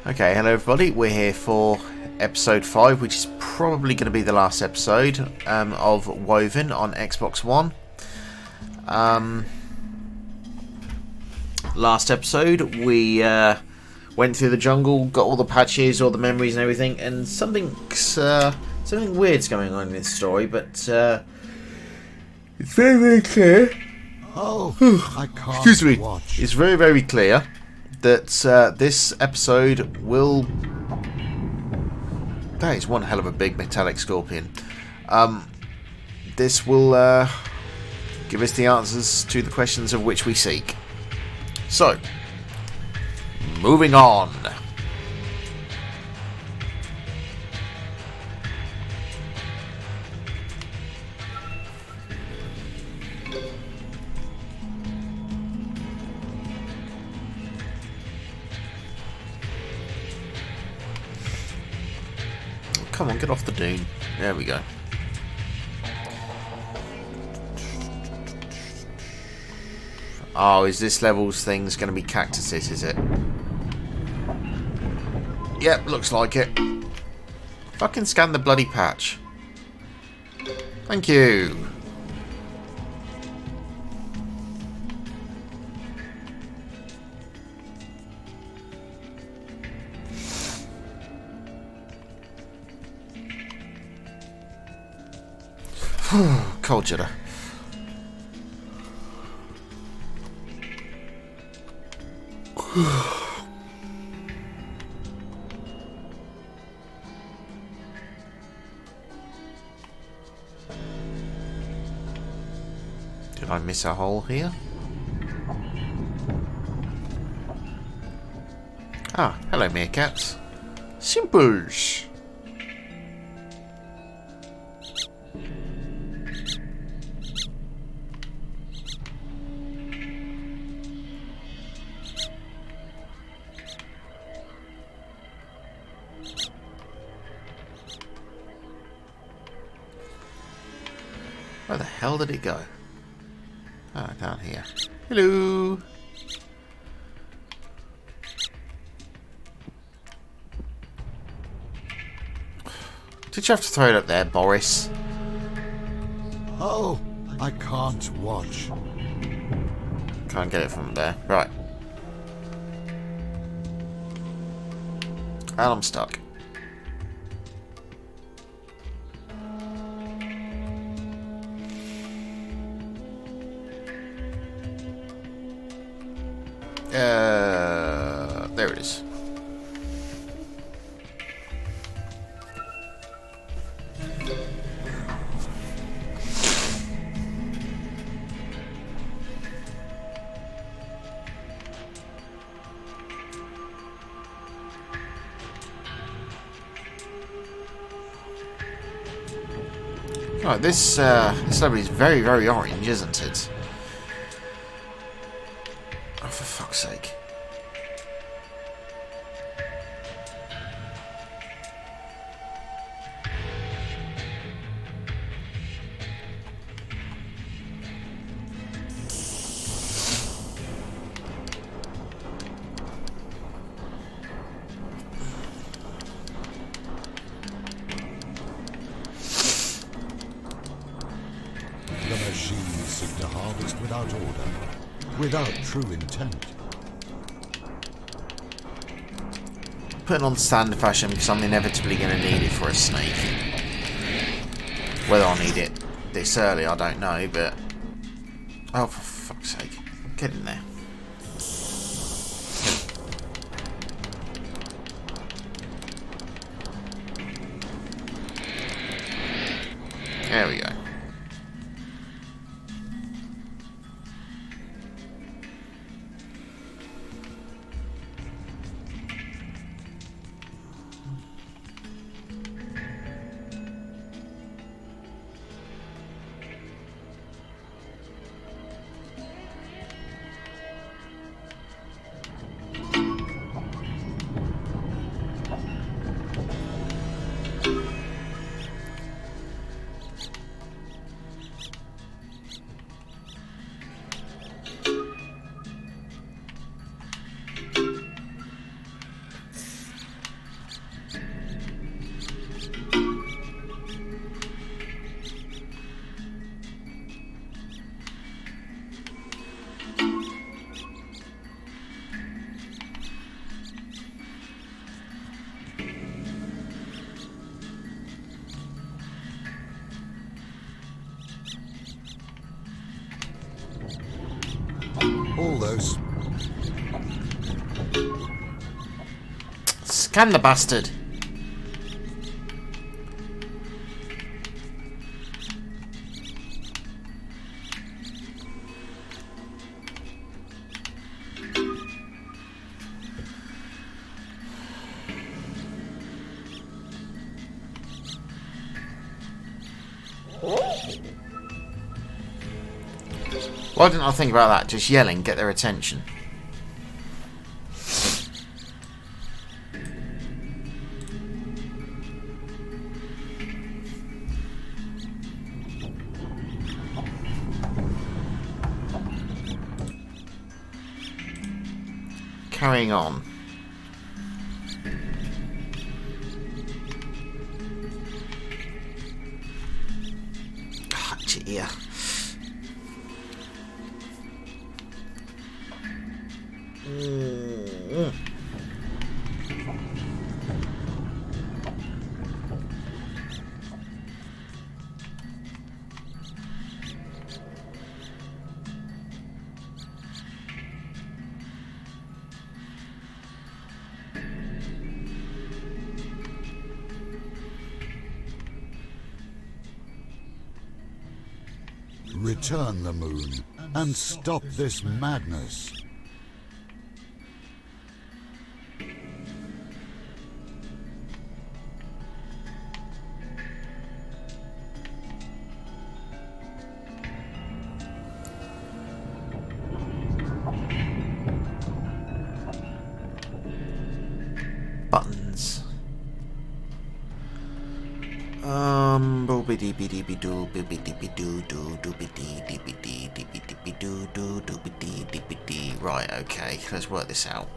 Okay, hello everybody, we're here for episode 5, which is probably going to be the last episode of Woven on Xbox One. Last episode we went through the jungle, got all the patches, all the memories and everything, and something weird's going on in this story, but it's very, very clear. I can't Excuse me. watch. It's very, very clear that this episode will... That is one hell of a big metallic scorpion. This will give us the answers to the questions of which we seek. So, moving on. Come on, get off the dune. There we go. Oh, is this level's things going to be cactuses, is it? Yep, looks like it. Fucking scan the bloody patch. Thank you. Cold jitter. Did I miss a hole here? Ah, hello meerkats. Simples. Where the hell did it go? Ah, down here. Hello! Did you have to throw it up there, Boris? Oh, I can't watch. Can't get it from there. Right. And I'm stuck. There it is. Right, this level is very, very orange, isn't it? Oh, for fuck's sake. The machines seek to harvest without order, without true intent. Putting on standard fashion because I'm inevitably going to need it for a snake. Whether I'll need it this early, I don't know, but... Oh, for fuck's sake. Get in there. There we go. Scan the bastard. Why didn't I think about that? Just yelling, get their attention. Carrying on. Ah, dear. Return the moon and stop this madness. Buttons. Boobity bitty doo bibbity doo doo doobity dibbity dibbity doo doo doobity dibbity. Right, okay, let's work this out.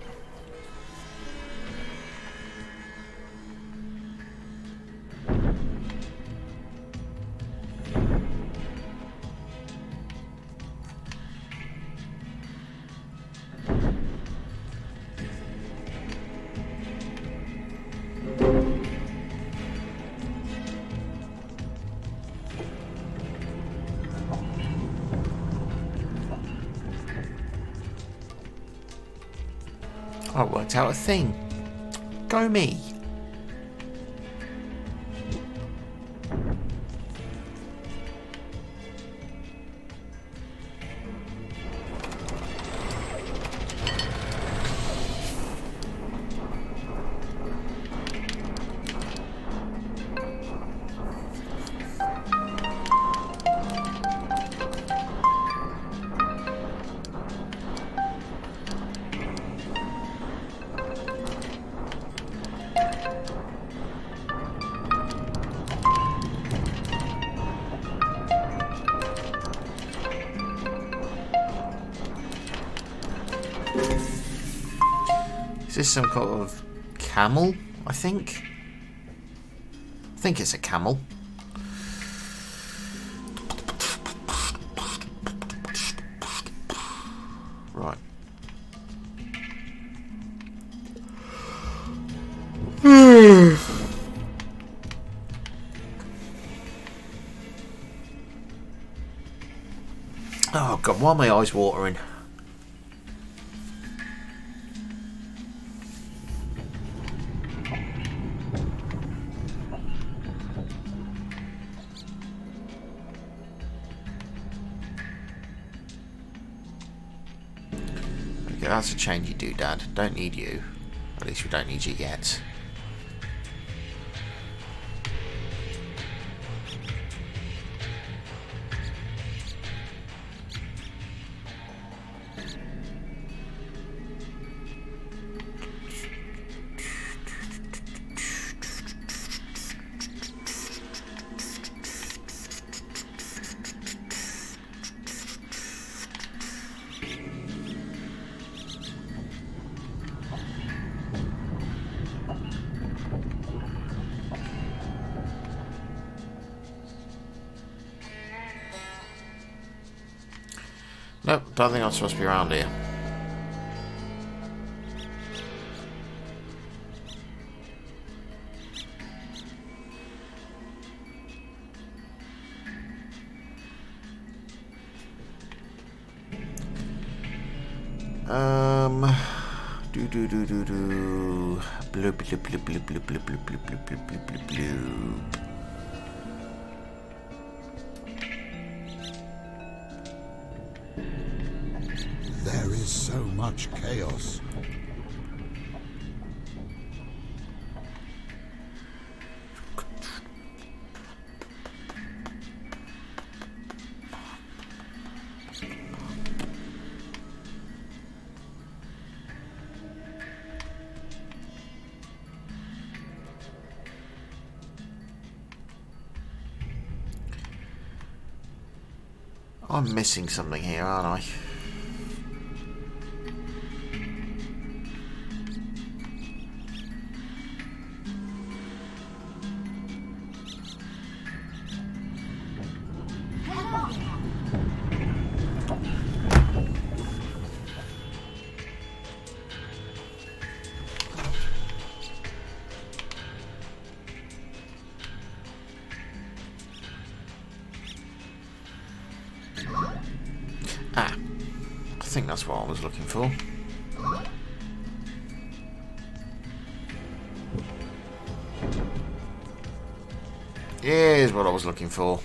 I worked out a thing. Go me. Is this some kind of camel, I think? I think it's a camel. Right. Oh God, why are my eyes watering? Okay, that's a change you do, Dad. Don't need you. At least we don't need you yet. Nope, don't think I'm supposed to be around here. Do do do do do. Bloop bloop bloop bloop bloop bloop bloop bloop bloop bloop bloop bloop bloop. There is so much chaos. I'm missing something here, aren't I? I think that's what I was looking for. Here's what I was looking for.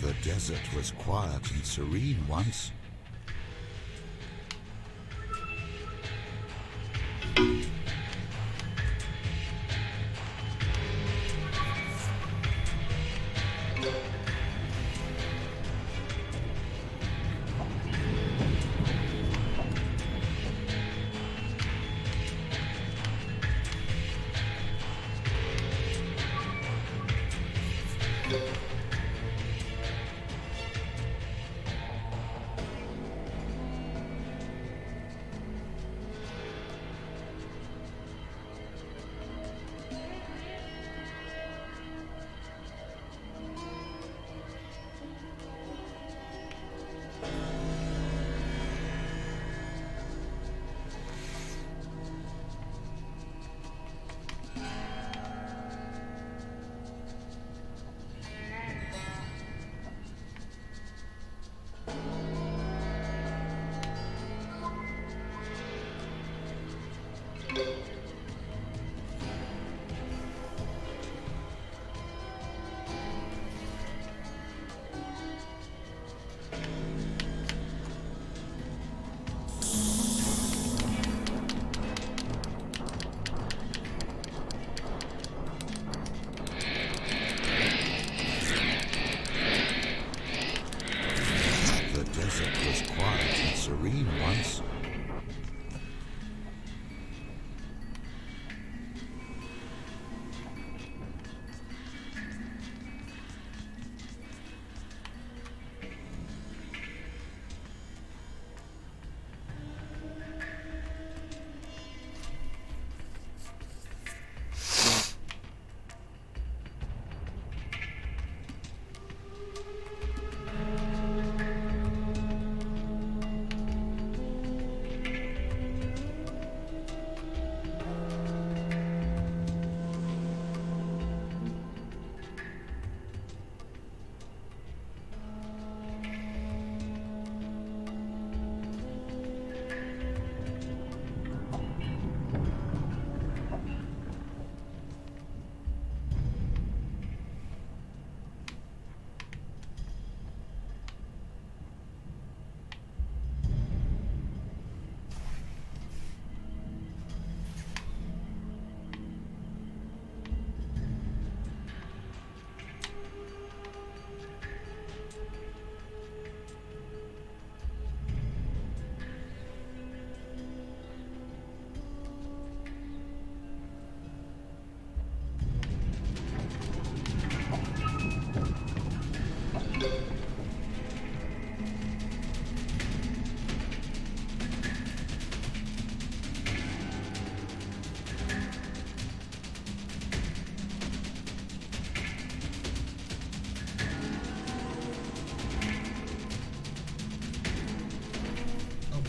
The desert was quiet and serene once.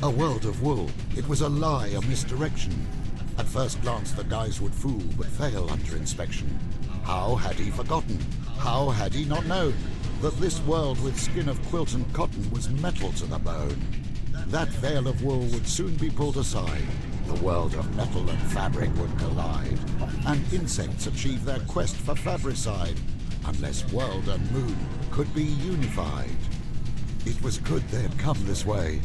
A world of wool. It was a lie, a misdirection. At first glance, the guise would fool, but fail under inspection. How had he forgotten? How had he not known that this world with skin of quilt and cotton was metal to the bone? That veil of wool would soon be pulled aside. The world of metal and fabric would collide, and insects achieve their quest for fabricide, unless world and moon could be unified. It was good they had come this way.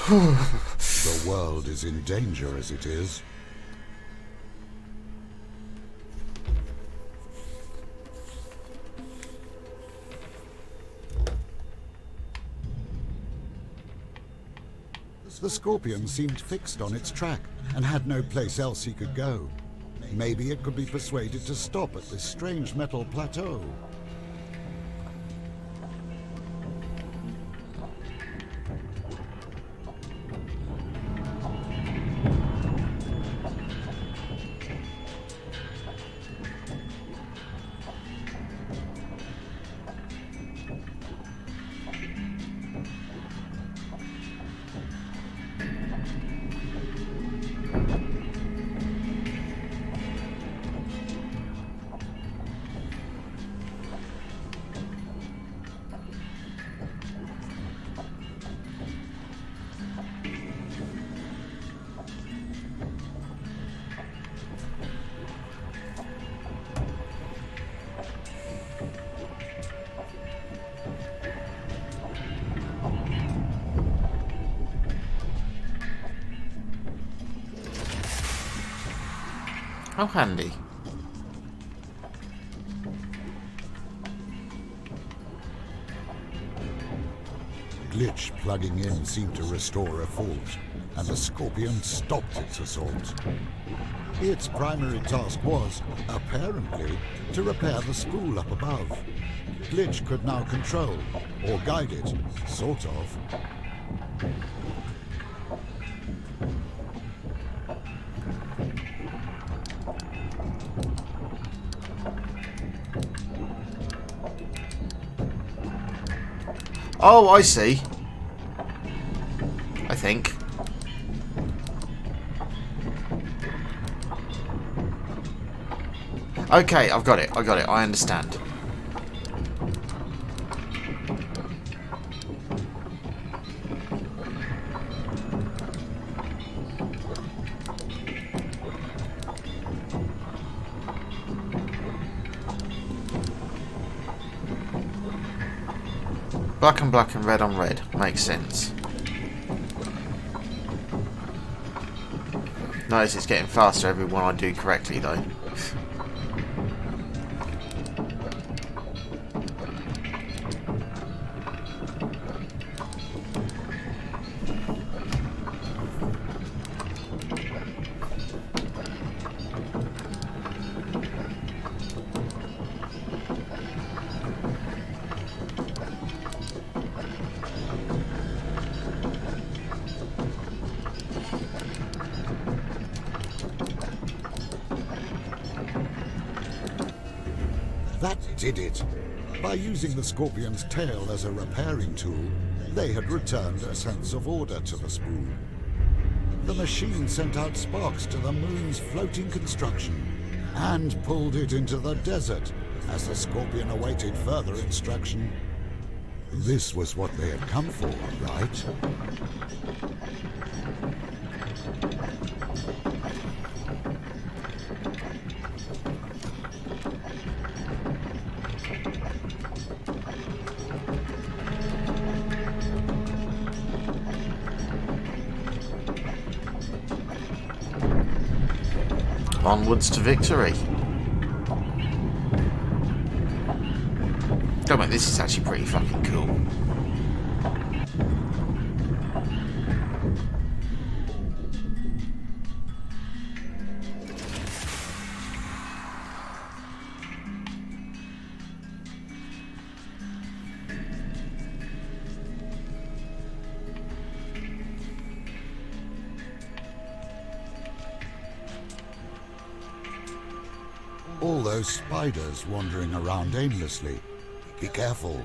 The world is in danger as it is. The scorpion seemed fixed on its track and had no place else he could go. Maybe it could be persuaded to stop at this strange metal plateau. How handy. Glitch plugging in seemed to restore a fault, and the scorpion stopped its assault. Its primary task was, apparently, to repair the spool up above. Glitch could now control, or guide it, sort of. Oh, I see. I think. Okay, I've got it. I got it. I understand. Black on black and red on red. Makes sense. Notice it's getting faster every one I do correctly though. That did it. By using the Scorpion's tail as a repairing tool, they had returned a sense of order to the spool. The machine sent out sparks to the moon's floating construction and pulled it into the desert as the Scorpion awaited further instruction. This was what they had come for, right? Onwards to victory. Oh mate, this is actually pretty fucking cool. All those spiders wandering around aimlessly. Be careful.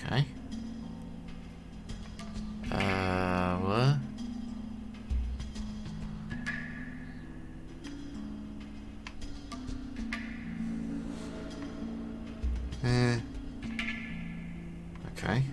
Okay. What? Okay.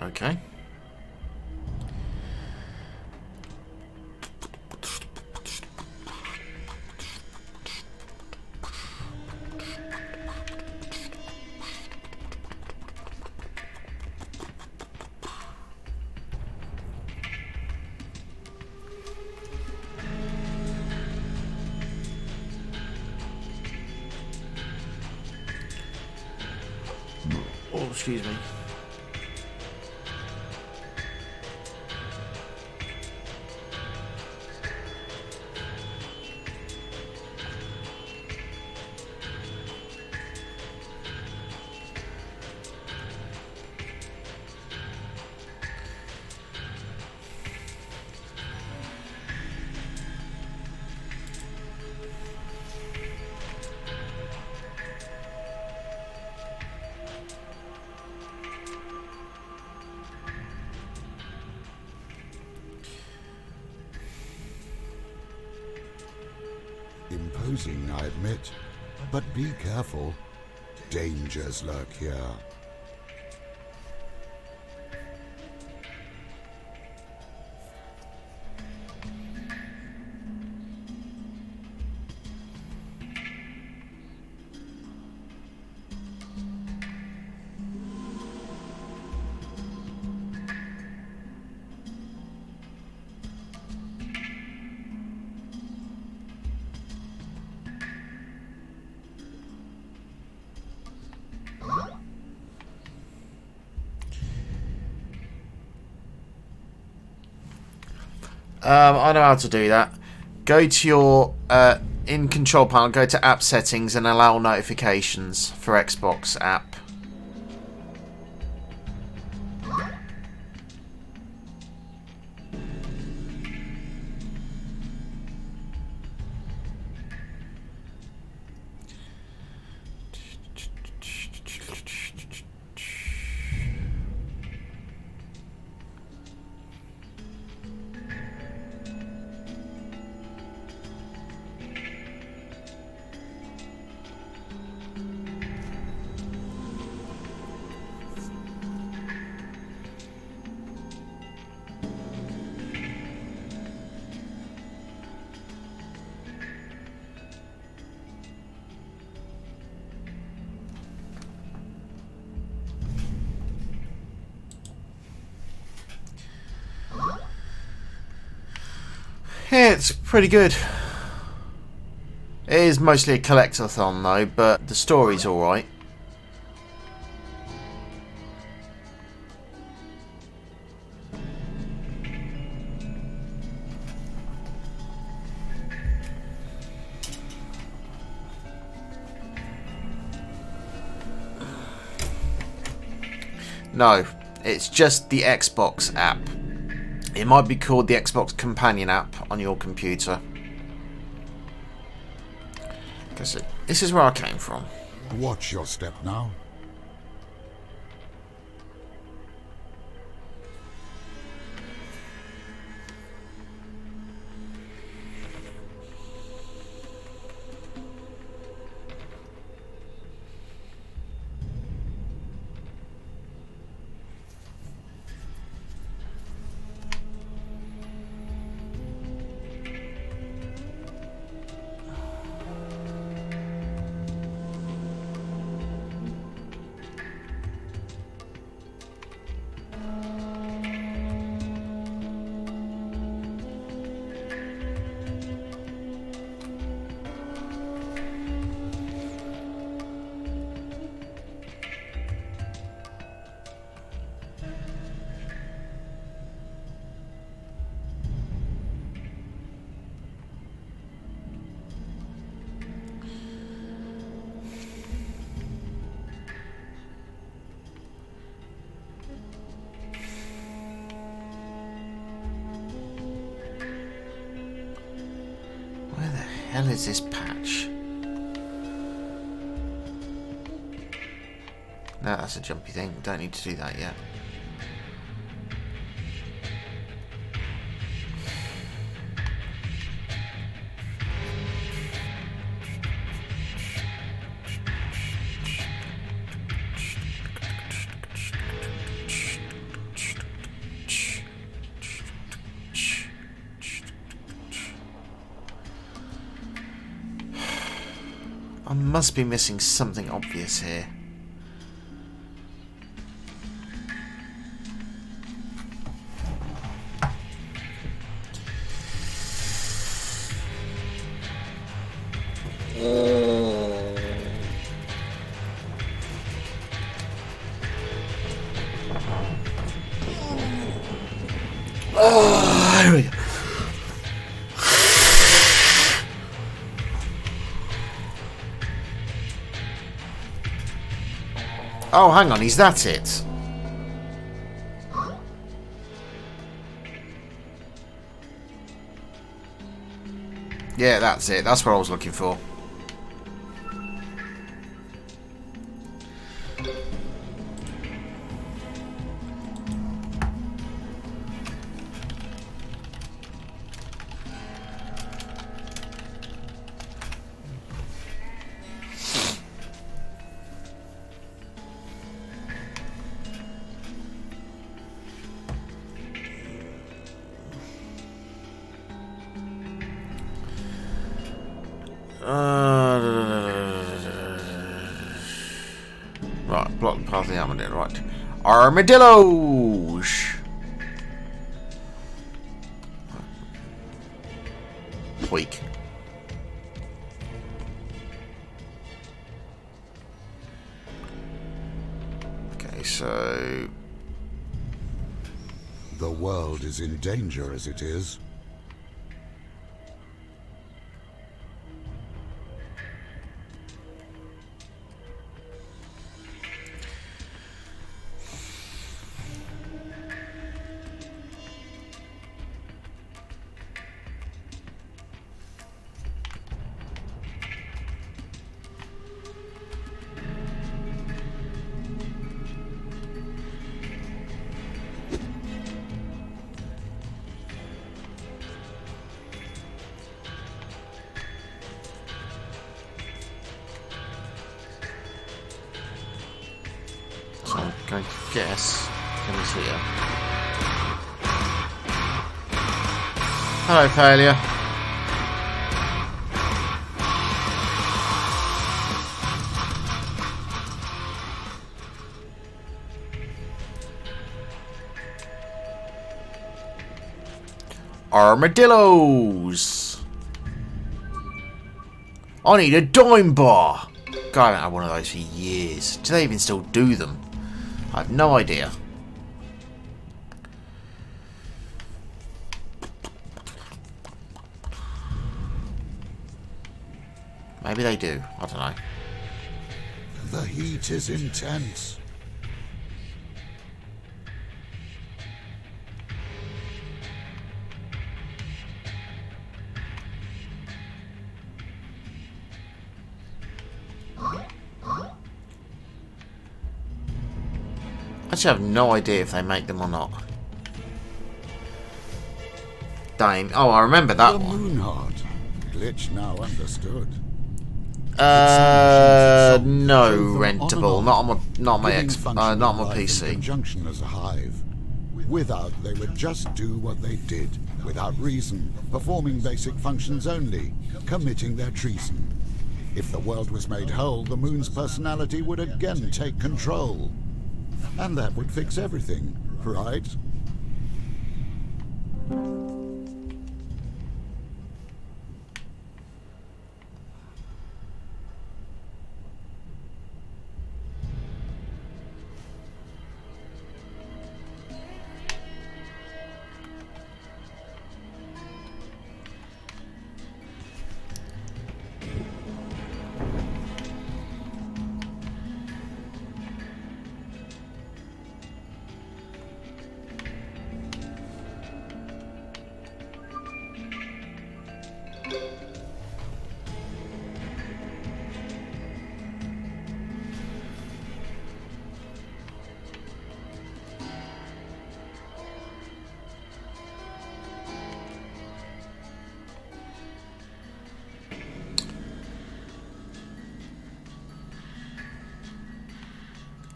Okay. Oh, excuse me. Imposing, I admit, but be careful. Dangers lurk here. I know how to do that. Go to your in control panel. Go to app settings and allow notifications for Xbox app. Yeah, it's pretty good. It is mostly a collectathon though, but the story's alright. No, it's just the Xbox app. It might be called the Xbox Companion app on your computer. Because this is where I came from. Watch your step now. Hell is this patch? No, that's a jumpy thing. Don't need to do that yet. I must be missing something obvious here. Here we go. Oh, hang on, is that it? Yeah, that's it. That's what I was looking for. Right, block the path of the armadillo. Right, armadillos. Tweak. Okay, so The world is in danger as it is. I guess comes here. Hello, failure. Armadillos! I need a dime bar! God, I haven't had one of those for years. Do they even still do them? I have no idea. Maybe they do. I don't know. The heat is intense. I actually have no idea if they make them or not. Dame. Oh, I remember that The one. Moonheart. Glitch now understood. No, rentable. Not on my In PC. conjunction as a hive. Without, they would just do what they did, without reason, performing basic functions only, committing their treason. If the world was made whole, the moon's personality would again take control. And that would fix everything, right?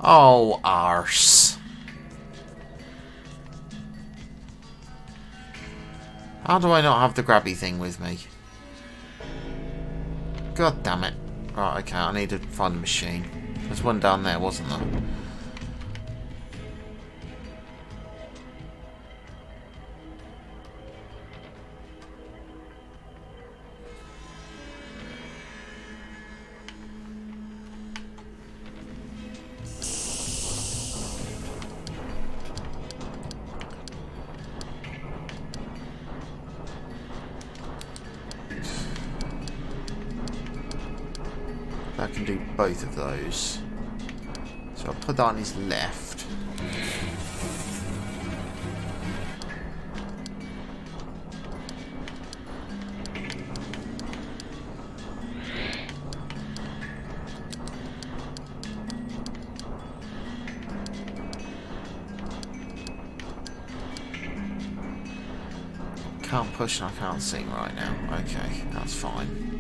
Oh, arse. How do I not have the grabby thing with me? God damn it. Right, okay, I need to find the machine. There's one down there, wasn't there? I can do both of those. So I'll put that on his left. Can't push and I can't sing right now. Okay, that's fine.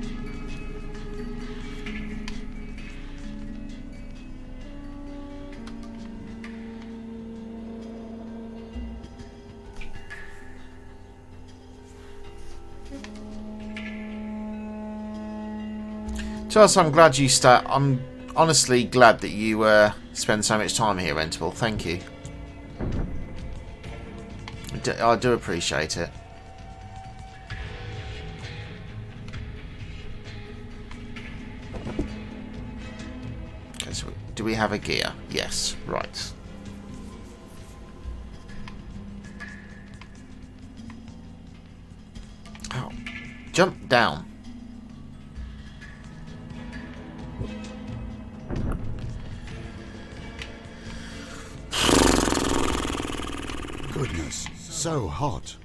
Charles, I'm glad you start. I'm honestly glad that you spend so much time here, Rentable. Thank you. I do appreciate it. Okay, so do we have a gear? Yes, right. Oh, jump down. Goodness, so hot.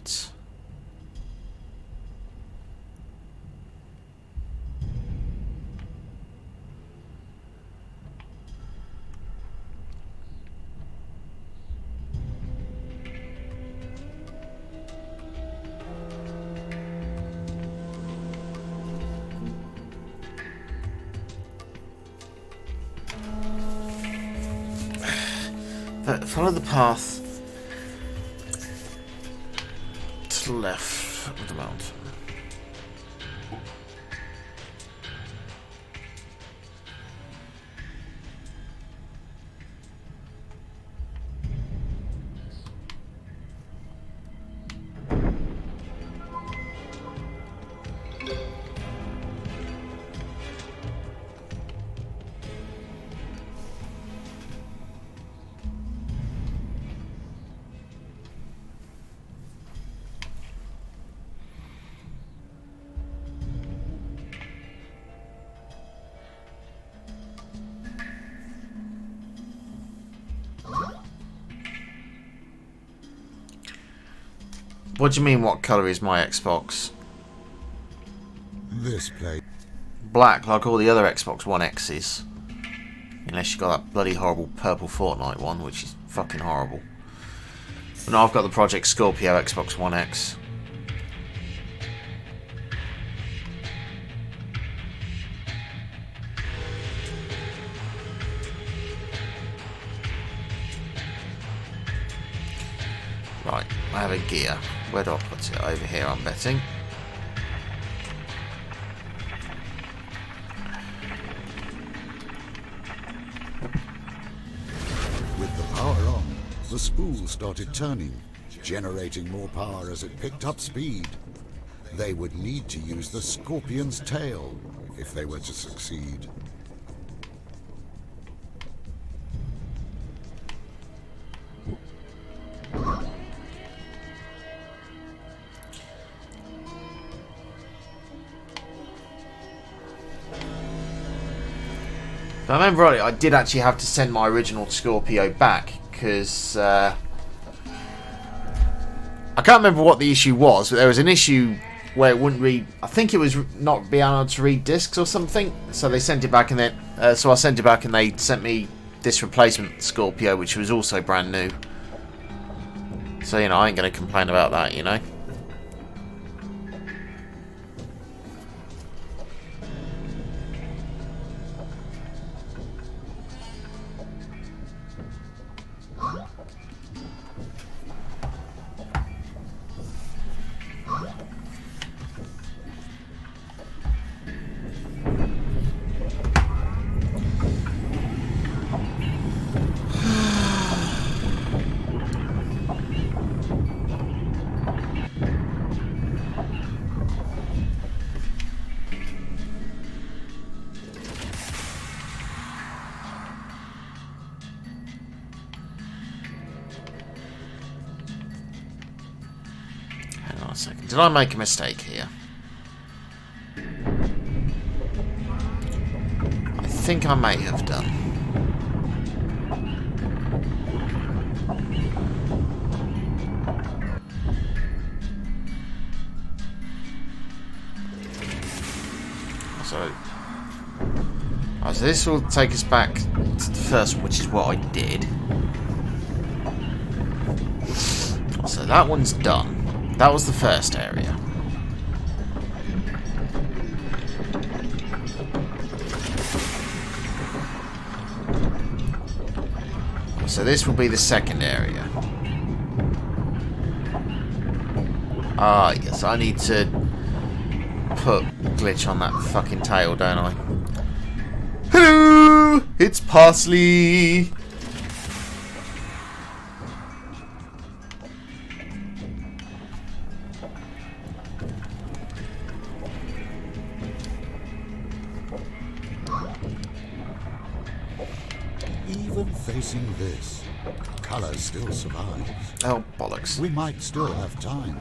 Right. Follow the path to the left of the mountain. What do you mean, what colour is my Xbox? This place. Black, like all the other Xbox One X's. Unless you got that bloody horrible purple Fortnite one, which is fucking horrible. But no, I've got the Project Scorpio Xbox One X. Right, I have a gear. Where do I put it? Over here, I'm betting. With the power on, the spool started turning, generating more power as it picked up speed. They would need to use the Scorpion's tail if they were to succeed. If I remember right, I did actually have to send my original Scorpio back because I can't remember what the issue was, but there was an issue where it wouldn't read. I think it was not being able to read discs or something. So they sent it back, and then so I sent it back, and they sent me this replacement Scorpio, which was also brand new. So you know, I ain't gonna complain about that, you know. Hang on a second. Did I make a mistake here? I think I may have done. So this will take us back to the first one, which is what I did. So that one's done. That was the first area. So this will be the second area. Ah, yes, I need to put glitch on that fucking tail, don't I? Hello! It's Parsley! Even facing this, color still survives. Oh, bollocks. We might still have time.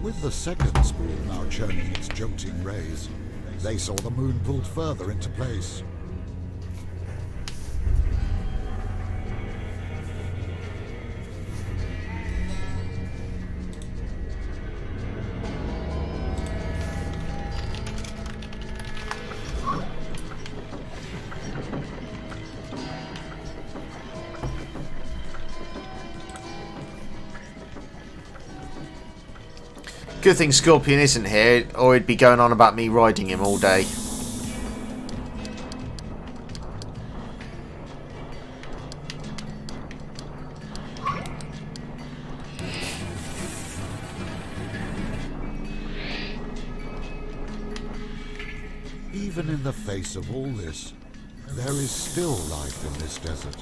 With the second spool now churning its jolting rays, they saw the moon pulled further into place. Good thing Scorpion isn't here, or he'd be going on about me riding him all day. Even in the face of all this, there is still life in this desert.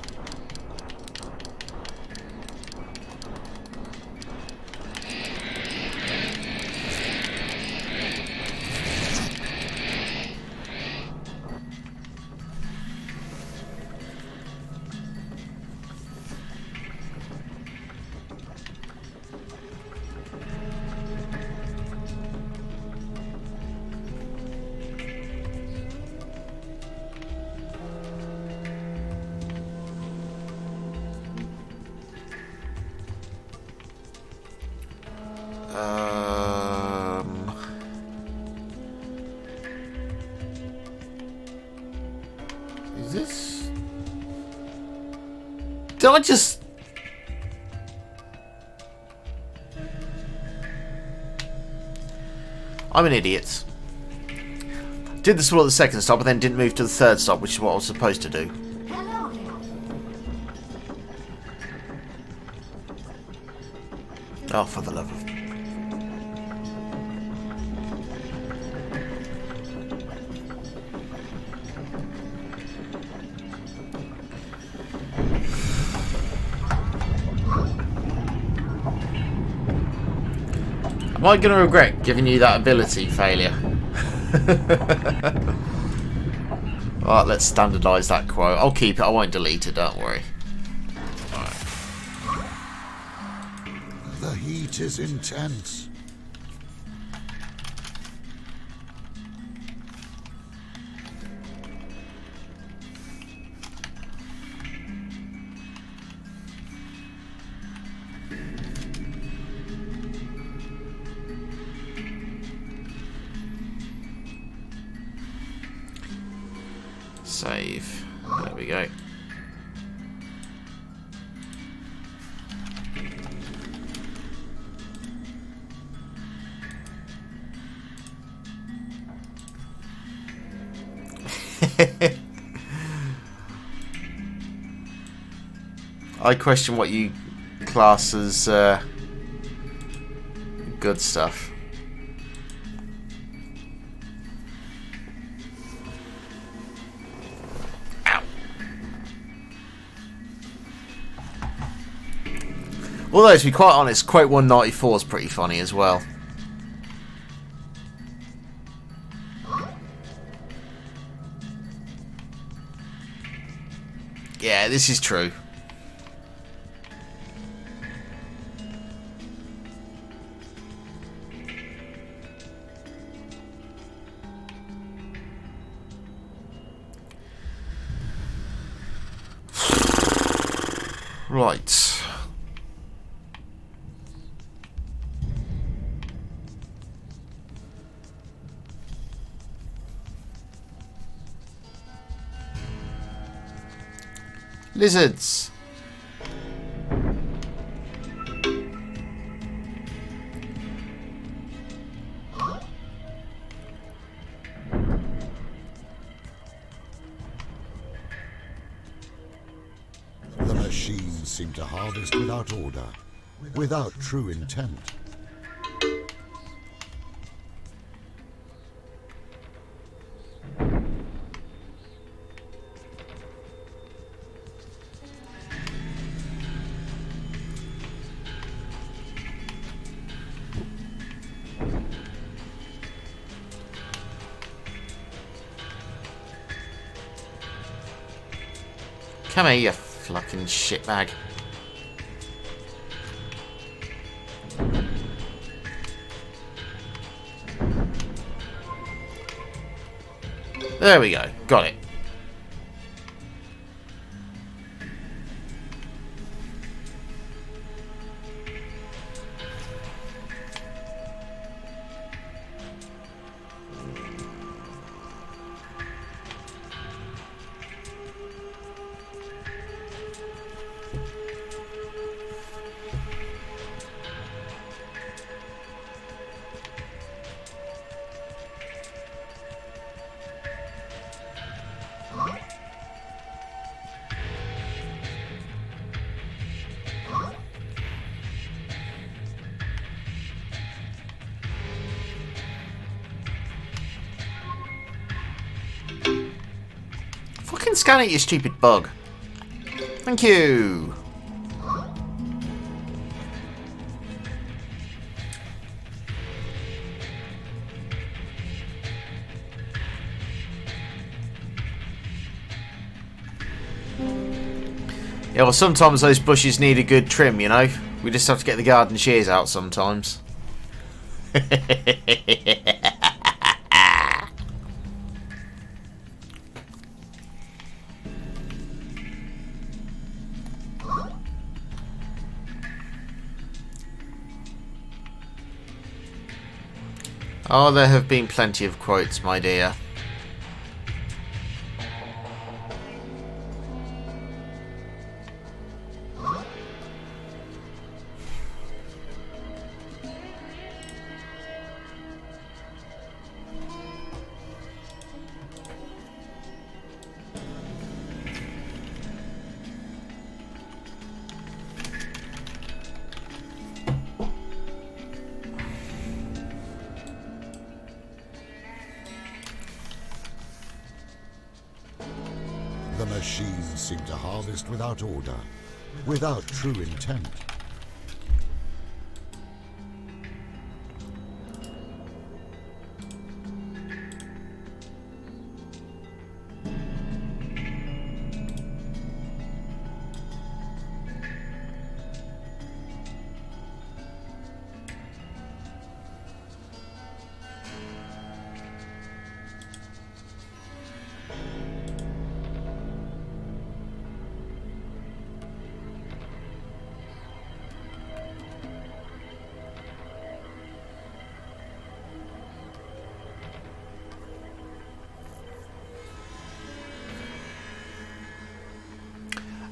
Is this... Did I just... I'm an idiot. Did the spool at the second stop, but then didn't move to the third stop, which is what I was supposed to do. Hello there. Oh, for the love of... Am I going to regret giving you that ability, failure? Alright, let's standardise that quote. I'll keep it, I won't delete it, don't worry. Alright. The heat is intense. Save. There we go. I question what you class as good stuff. Although, to be quite honest, Quote 194 is pretty funny as well. Yeah, this is true. Right. Lizards. The machines seem to harvest without order, without true intent. Come here, you fucking shitbag. There we go. Got it. Fucking scan it, you stupid bug. Thank you. Yeah, well, sometimes those bushes need a good trim, you know? We just have to get the garden shears out sometimes. Oh, there have been plenty of quotes, my dear. The machines seem to harvest without order, without true intent.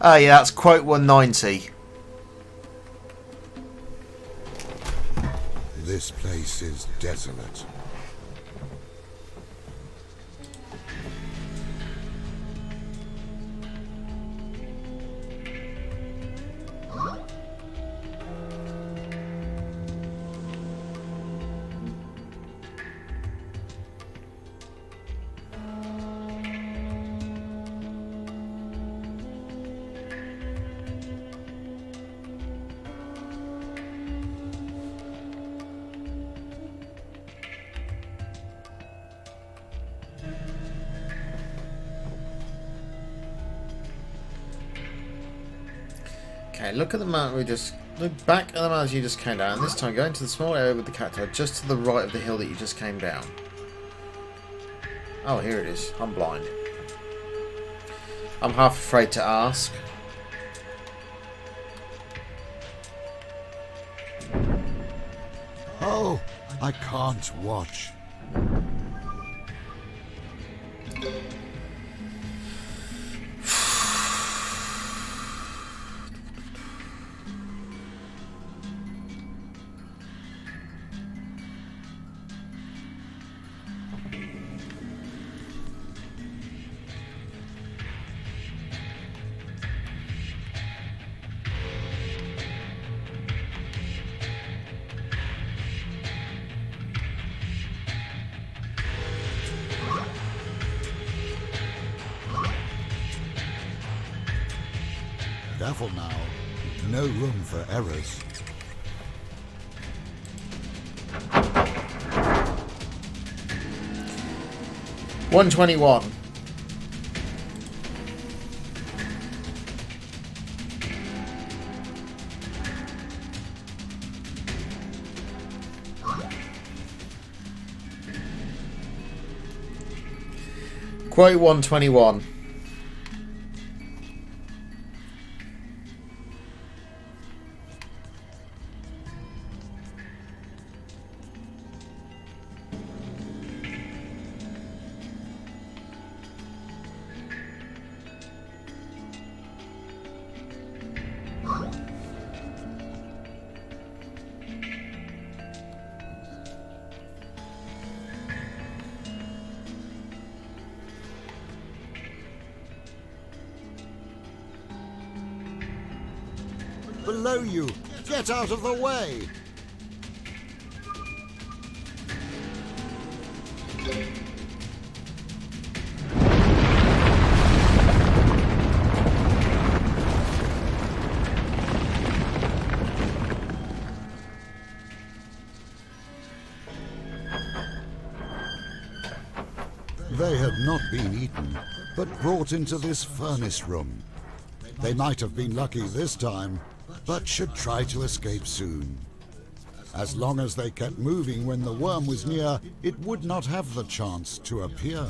Oh yeah, that's quote 190. This place is desolate. Okay, look at the mountain we just... Look back at the mountain you just came down. This time go into the small area with the cacti just to the right of the hill that you just came down. Oh, here it is. I'm blind. I'm half afraid to ask. Oh, I can't watch. Careful now. No room for errors. $121. Quote 121. Below you! Get out of the way! They had not been eaten, but brought into this furnace room. They might have been lucky this time, but should try to escape soon. As long as they kept moving when the worm was near, it would not have the chance to appear.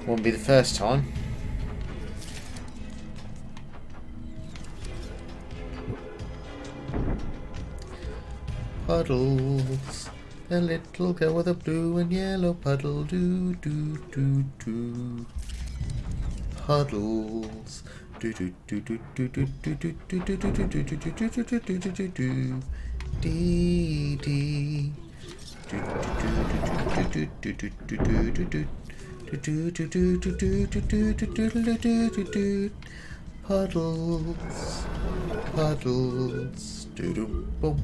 Won't be the first time. Puddles, a little girl with a blue and yellow puddle, do do do do. Puddles, do do do do do do do do do do do do do do do do do do do. Dee dee. Do do do do do do do do do. Do do do do do do do do do do do do do. Puddles, puddles, do do boom.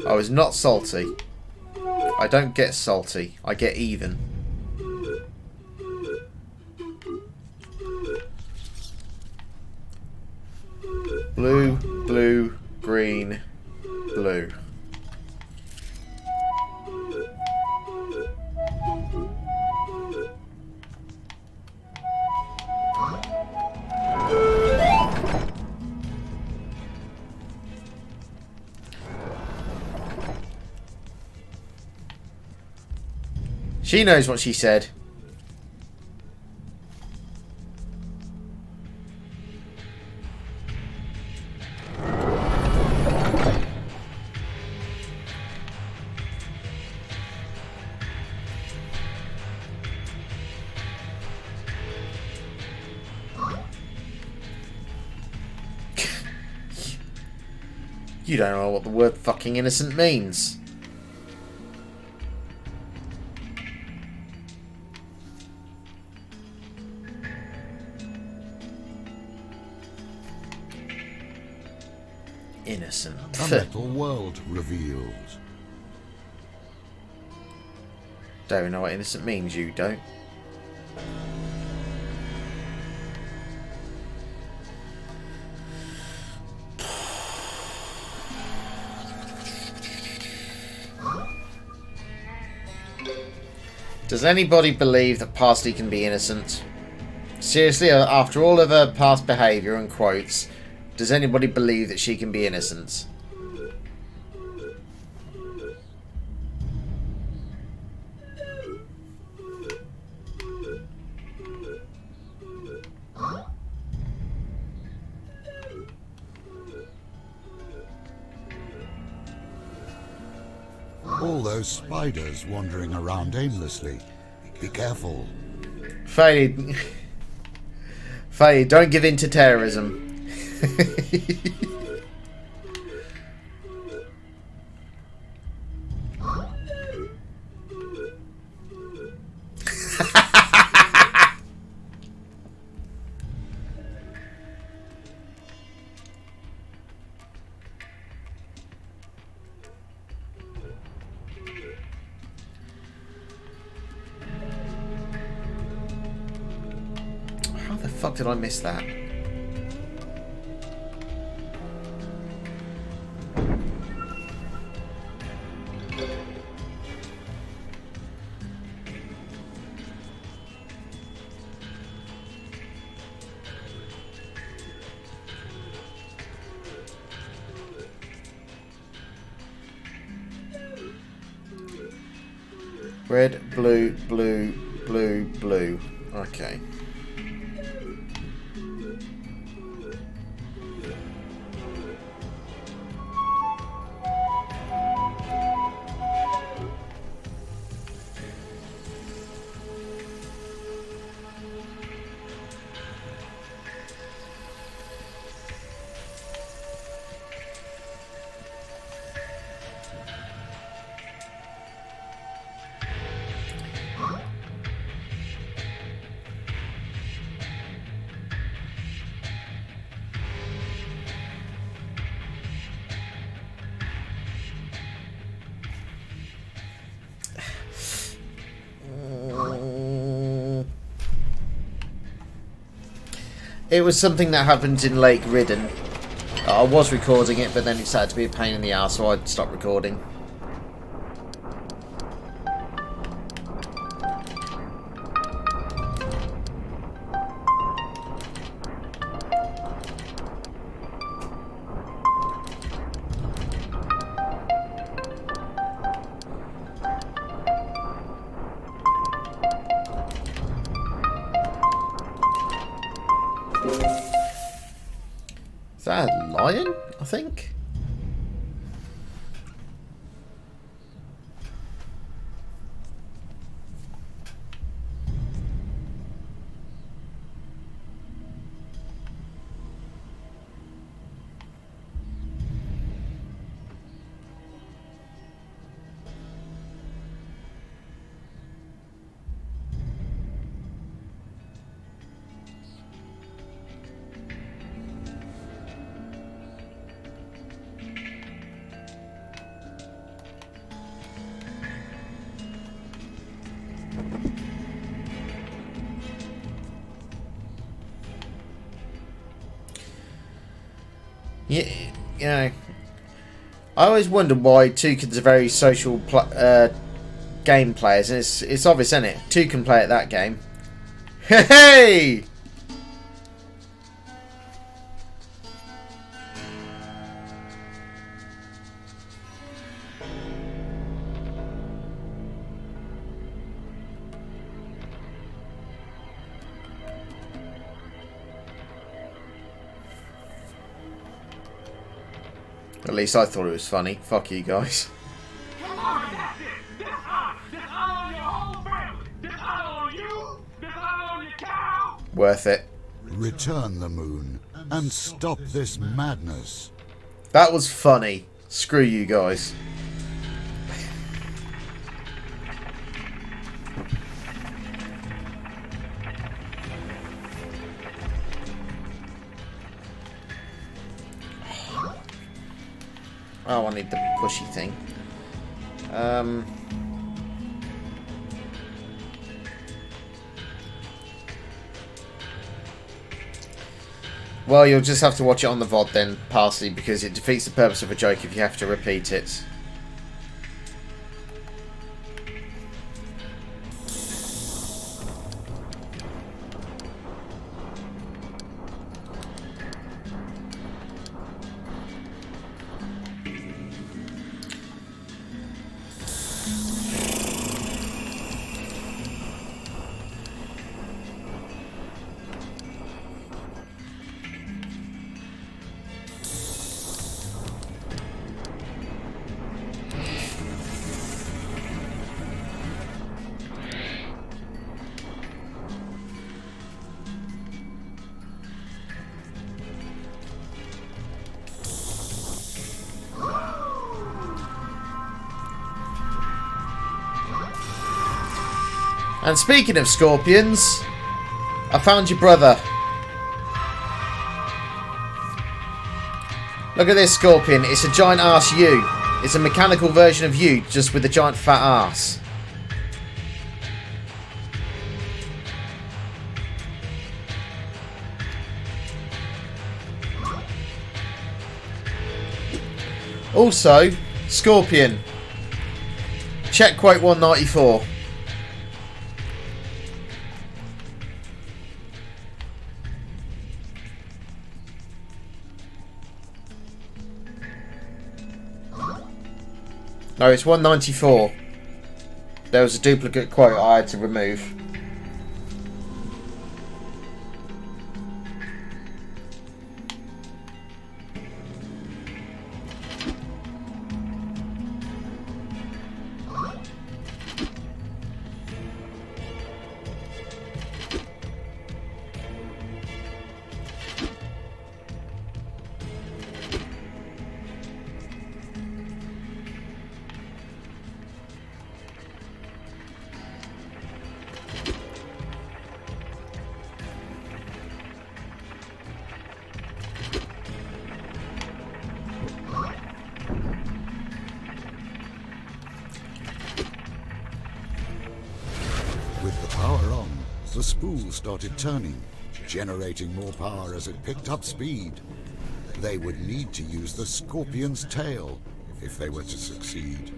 I was not salty. I don't get salty. I get even. Blue, blue, green, blue. She knows what she said. You don't know what the word fucking innocent means. Innocent. A metal world revealed. Don't even know what innocent means, you don't. Does anybody believe that Parsley can be innocent? Seriously, after all of her past behaviour and quotes, does anybody believe that she can be innocent? All those spiders wandering around aimlessly. Be careful. Faye, Faye, don't give in to terrorism. How the fuck did I miss that? Red, blue, blue, blue, blue. Okay. It was something that happened in Lake Ridden. I was recording it, but then it started to be a pain in the arse, so I stopped recording. Is that a lion, I think? Yeah, you know, I always wondered why Toucan's a very social game players, and it's obvious, isn't it? Toucan play at that game. Hey! At least I thought it was funny. Fuck you guys. Come on, that's it. This on your whole family. This on you. This on your cow. Worth it. Return the moon and stop this madness. That was funny. Screw you guys. Oh, I need the pushy thing. Well, you'll just have to watch it on the VOD then, Parsley, because it defeats the purpose of a joke if you have to repeat it. And speaking of scorpions, I found your brother. Look at this scorpion. It's a giant ass you. It's a mechanical version of you, just with a giant fat ass. Also, scorpion. Check quote 194. No, it's 194. There was a duplicate quote I had to remove. With the power on, the spool started turning, generating more power as it picked up speed. They would need to use the Scorpion's tail if they were to succeed.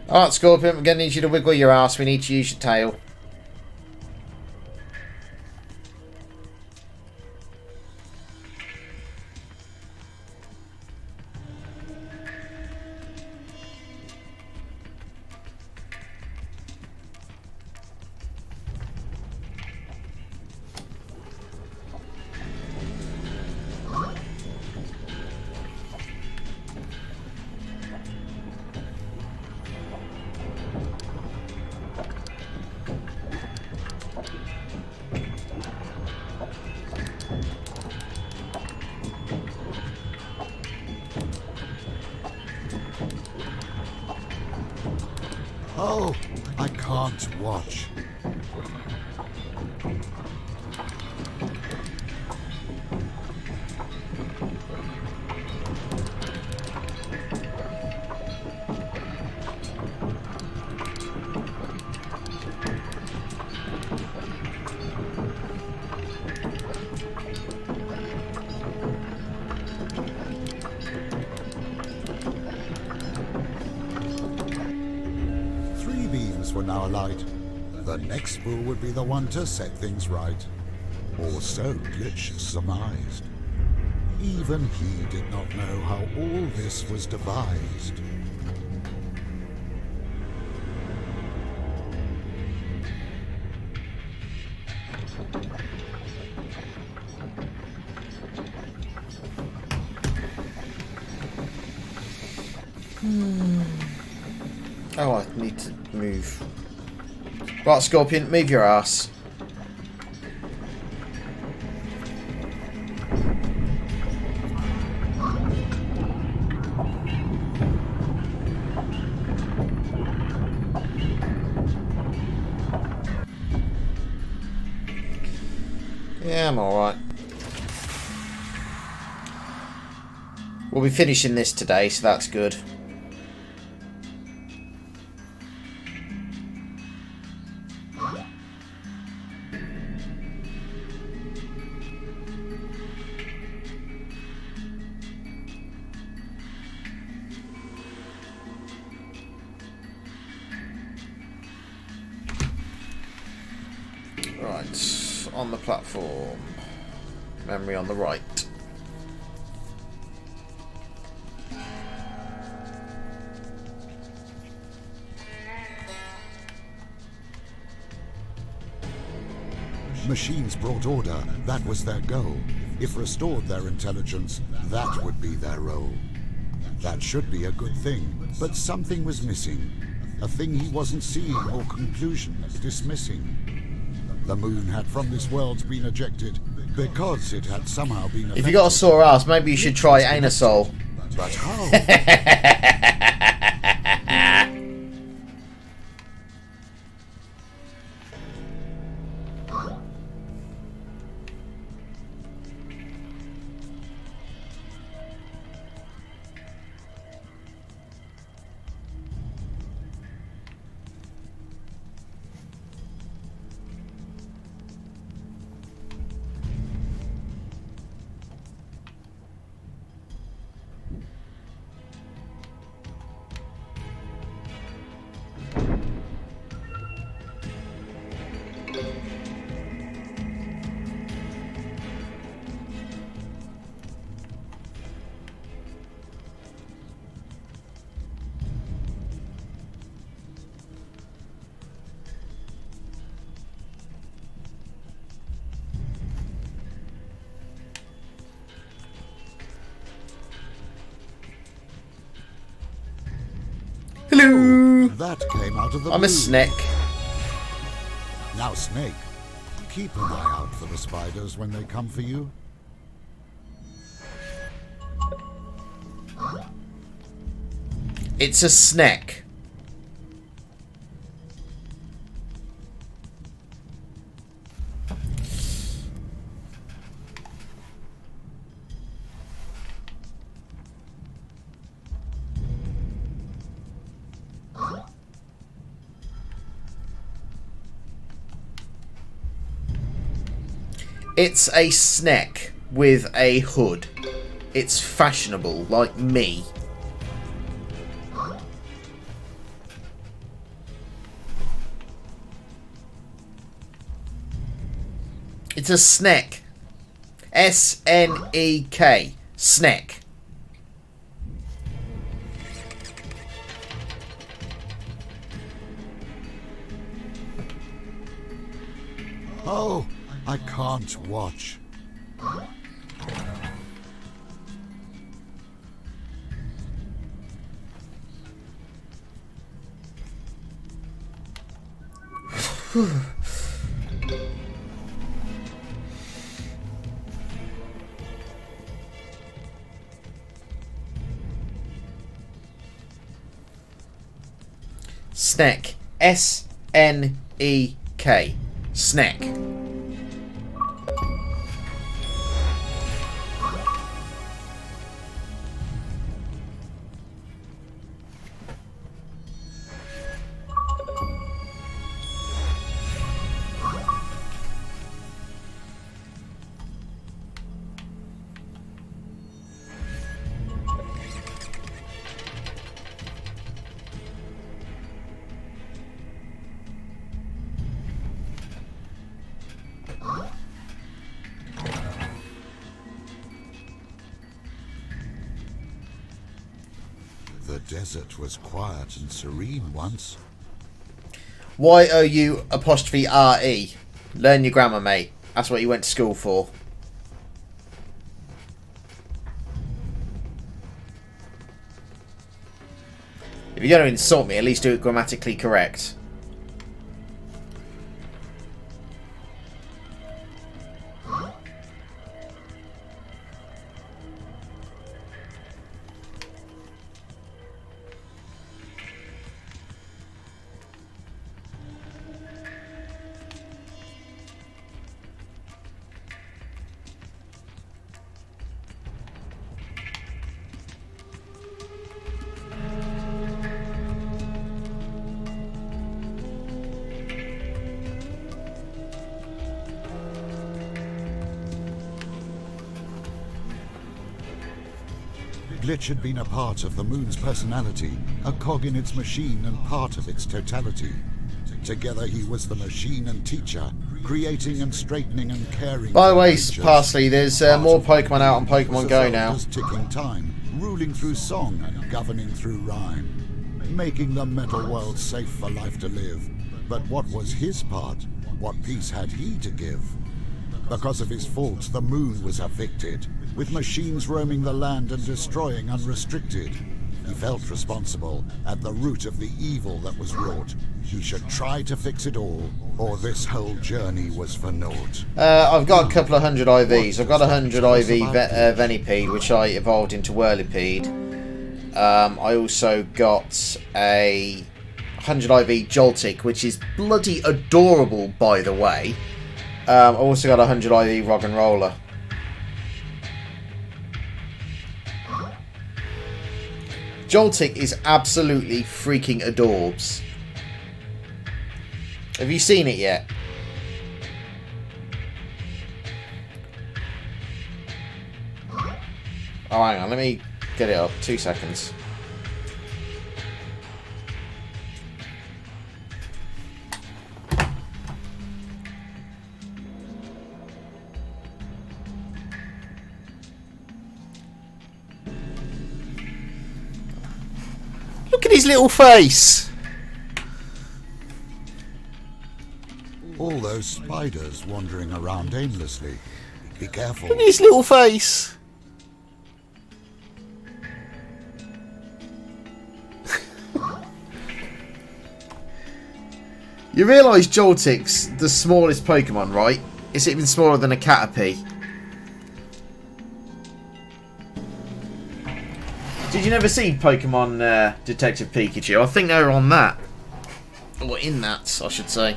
Alright, Scorpion, we're going to need you to wiggle your ass. We need to use your tail. Oh, I can't watch. Were now alight. The next spool would be the one to set things right. Or so Glitch surmised. Even he did not know how all this was devised. Oh, I need to move. Right, Scorpion, move your ass. Yeah, I'm alright. We'll be finishing this today, so that's good. Right, on the platform. Memory on the right. Machines brought order, that was their goal. If restored their intelligence, that would be their role. That should be a good thing, but something was missing. A thing he wasn't seeing or conclusions dismissing. The moon had from this world been ejected because it had somehow been affected. If you got a sore ass, maybe you should try Anusol. But how? Hello! That came out of the I'm blue. a snake. Now, Snake, keep an eye out for the spiders when they come for you. It's a snake. It's a snake with a hood. It's fashionable, like me. It's a snake. S-N-E-K. Snake. Oh, I can't watch. Snack. S-N-E-K. Snack. The desert was quiet and serene once. Y-O-U-R-E. Learn your grammar, mate. That's what you went to school for. If you're going to insult me, at least do it grammatically correct. Glitch had been a part of the moon's personality, a cog in its machine and part of its totality. Together he was the machine and teacher, creating and straightening and caring. By the way, creatures. Parsley, there's more Pokemon out on Pokemon Go now. Ticking time, ruling through song and governing through rhyme, making the metal world safe for life to live. But what was his part? What piece had he to give? Because of his faults, the moon was evicted, with machines roaming the land and destroying unrestricted. He felt responsible, at the root of the evil that was wrought. He should try to fix it all, or this whole journey was for naught. I've got a couple of hundred IVs. I've got 100 IV Venipede, which I evolved into Whirlipede. I also got a 100 IV Joltik, which is bloody adorable, by the way. I also got a 100 IV Rock and Roller. Joltik is absolutely freaking adorbs. Have you seen it yet? Oh, hang on, let me get it up. 2 seconds. Look at his little face. All those spiders wandering around aimlessly. Be careful. Look at his little face. You realise Joltik's the smallest Pokemon, right? It's even smaller than a Caterpie. Did you never see Pokemon Detective Pikachu? I think they were on that. Or in that, I should say.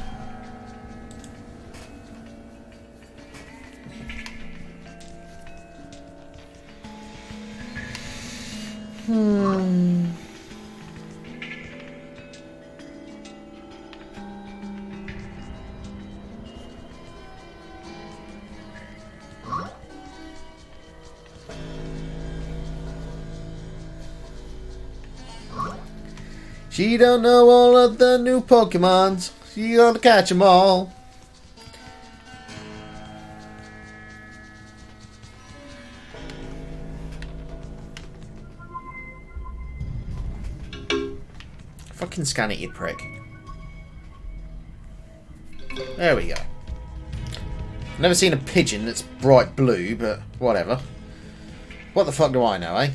She don't know all of the new Pokemons. She gonna catch them all. Fucking scan it, you prick. There we go. Never seen a pigeon that's bright blue, but whatever. What the fuck do I know, eh?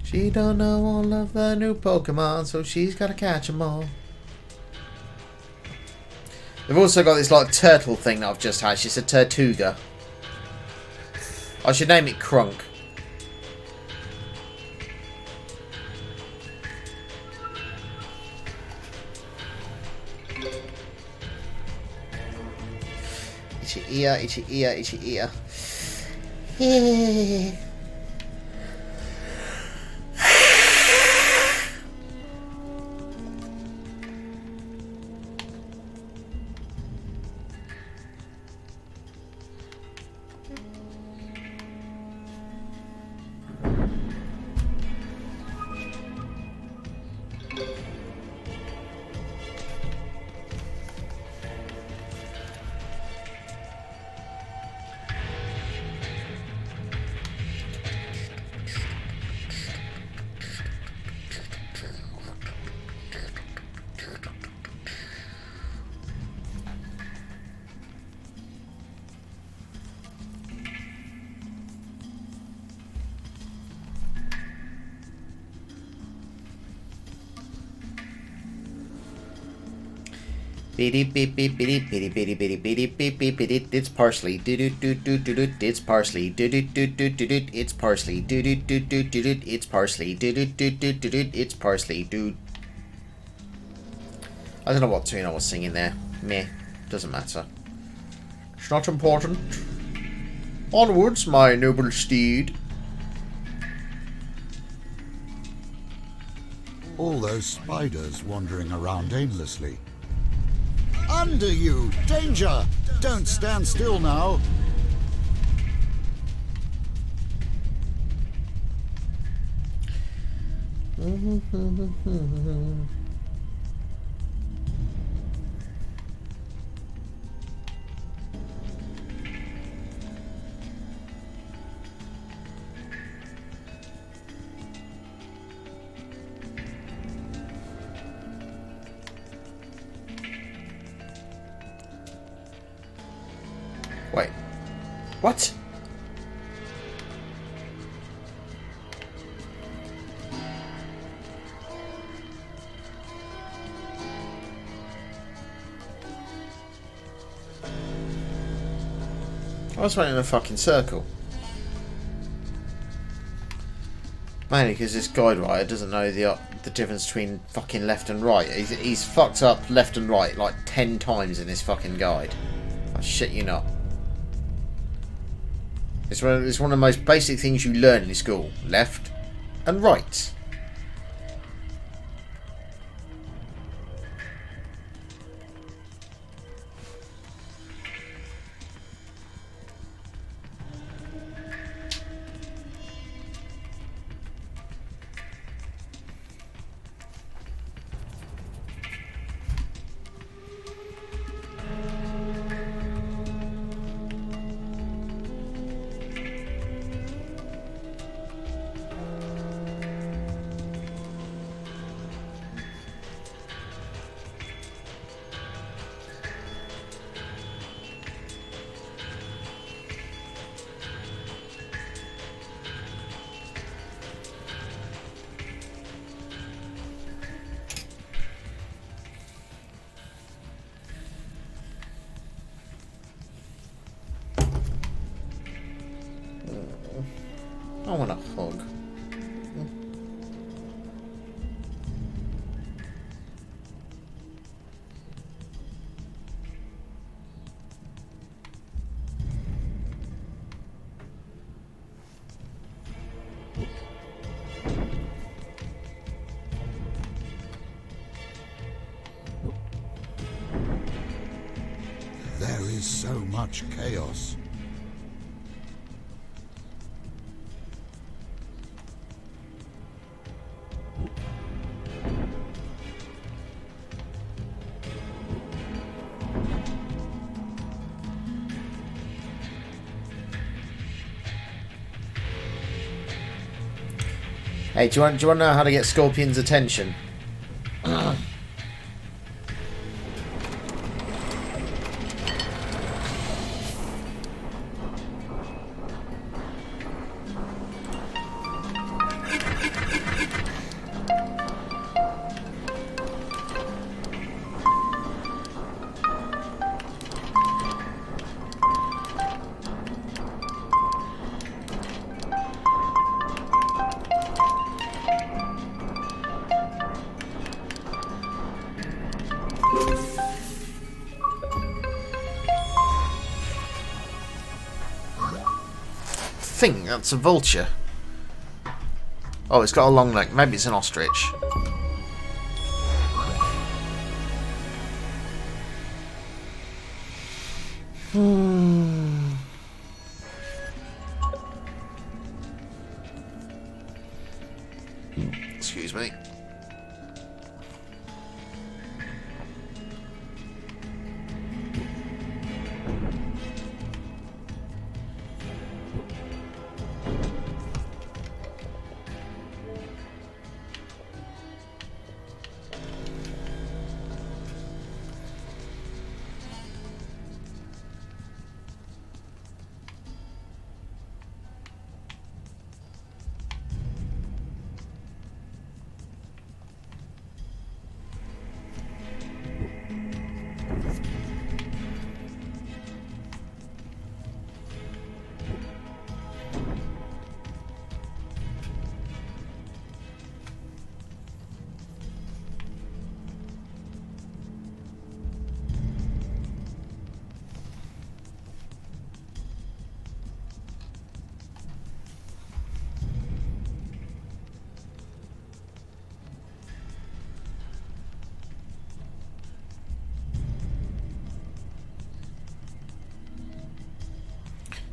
She don't know all of the new Pokemon, so she's gotta catch them all. They've also got this like turtle thing that I've just hatched. It's a Tortuga. I should name it Crunk. Itchy ear, itchy ear, itchy ear. It's parsley. It's parsley. It's parsley. It's parsley. It's parsley. Dude. I don't know what tune I was singing there. Meh. Doesn't matter. It's not important. Onwards, my noble steed. All those spiders wandering around aimlessly. Under you! Danger! Don't stand still now! Wait. What? I was running in a fucking circle. Mainly because this guide writer doesn't know the difference between fucking left and right. He's fucked up left and right like 10 times in this fucking guide. I shit you not. It's one of the most basic things you learn in school. Left and right. There is so much chaos. Hey, do you want to know how to get Scorpion's attention? I think that's a vulture. Oh, it's got a long neck. Maybe it's an ostrich. Excuse me.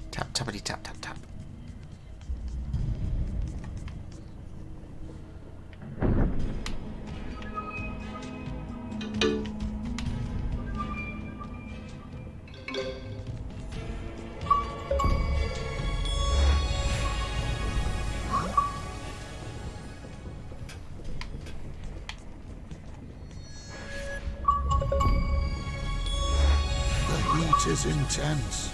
Tap, tappity, tap, tap, tap. The heat is intense.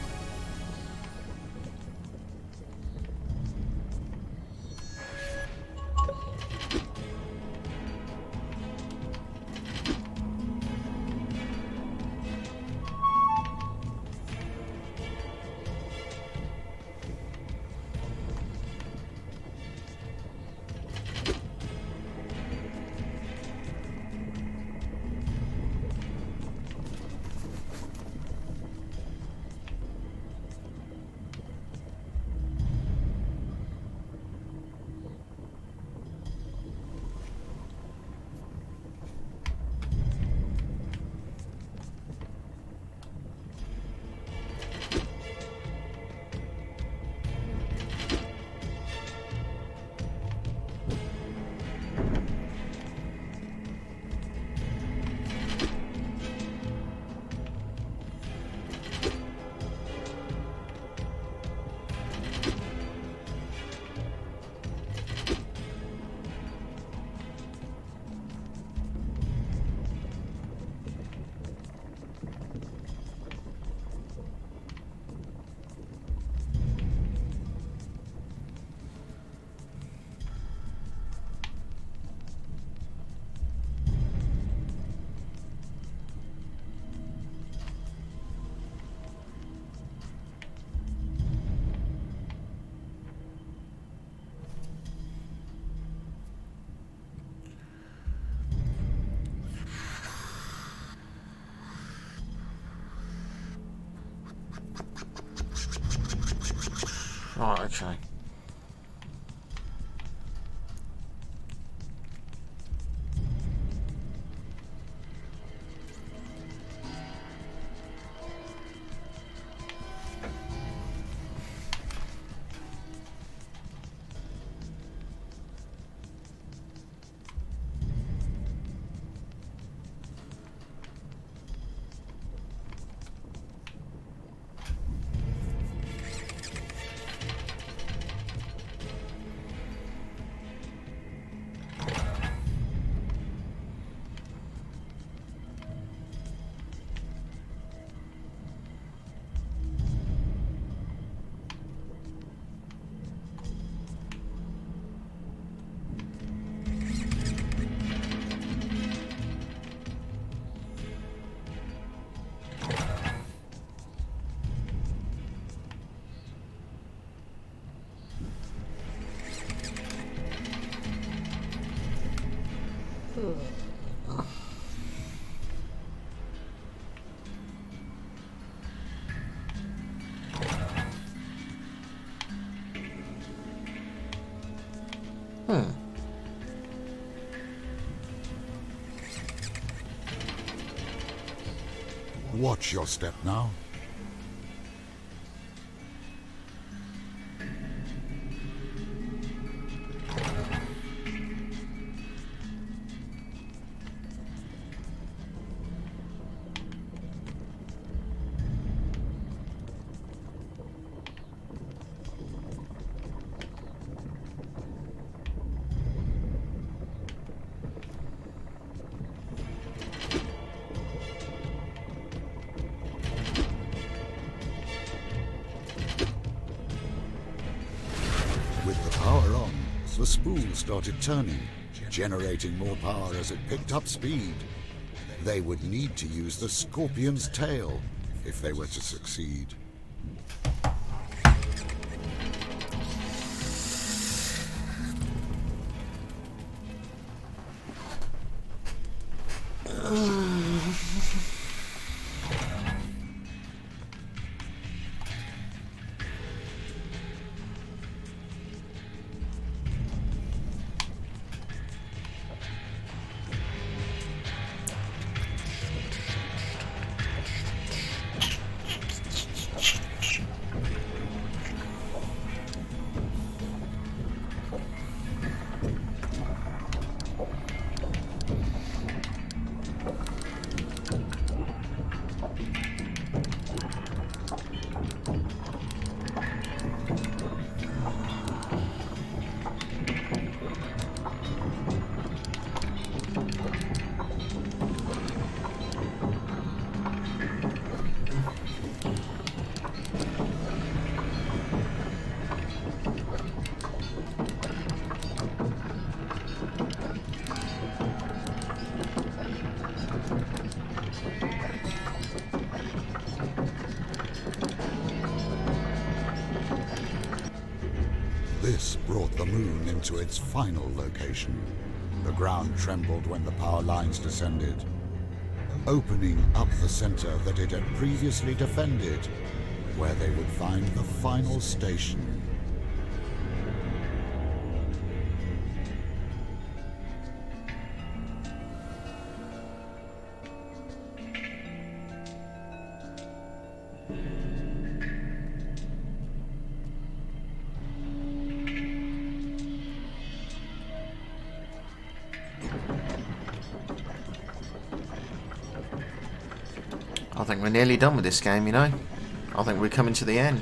Right, okay. Watch your step now. With the power on, the spool started turning, generating more power as it picked up speed. They would need to use the Scorpion's tail if they were to succeed. This brought the moon into its final location. The ground trembled when the power lines descended, opening up the center that it had previously defended, where they would find the final station. I think we're nearly done with this game, you know. I think we're coming to the end.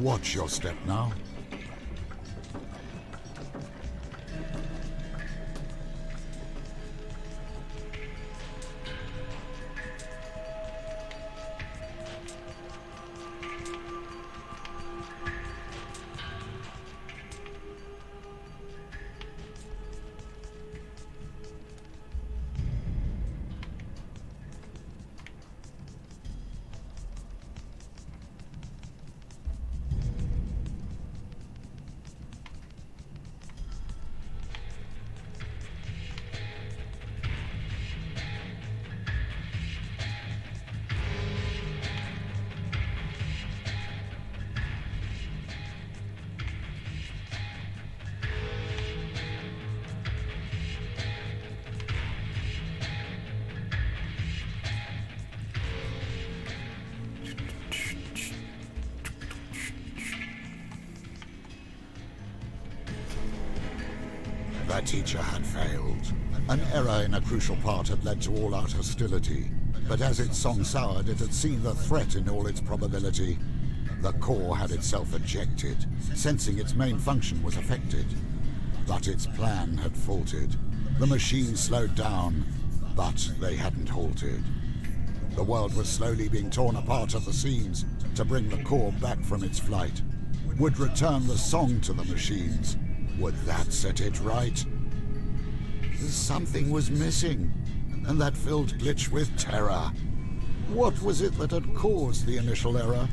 Watch your step now. Their teacher had failed. An error in a crucial part had led to all-out hostility. But as its song soured, it had seen the threat in all its probability. The core had itself ejected, sensing its main function was affected. But its plan had faltered. The machine slowed down, but they hadn't halted. The world was slowly being torn apart at the seams to bring the core back from its flight. Would return the song to the machines. Would that set it right? Something was missing, and that filled Glitch with terror. What was it that had caused the initial error?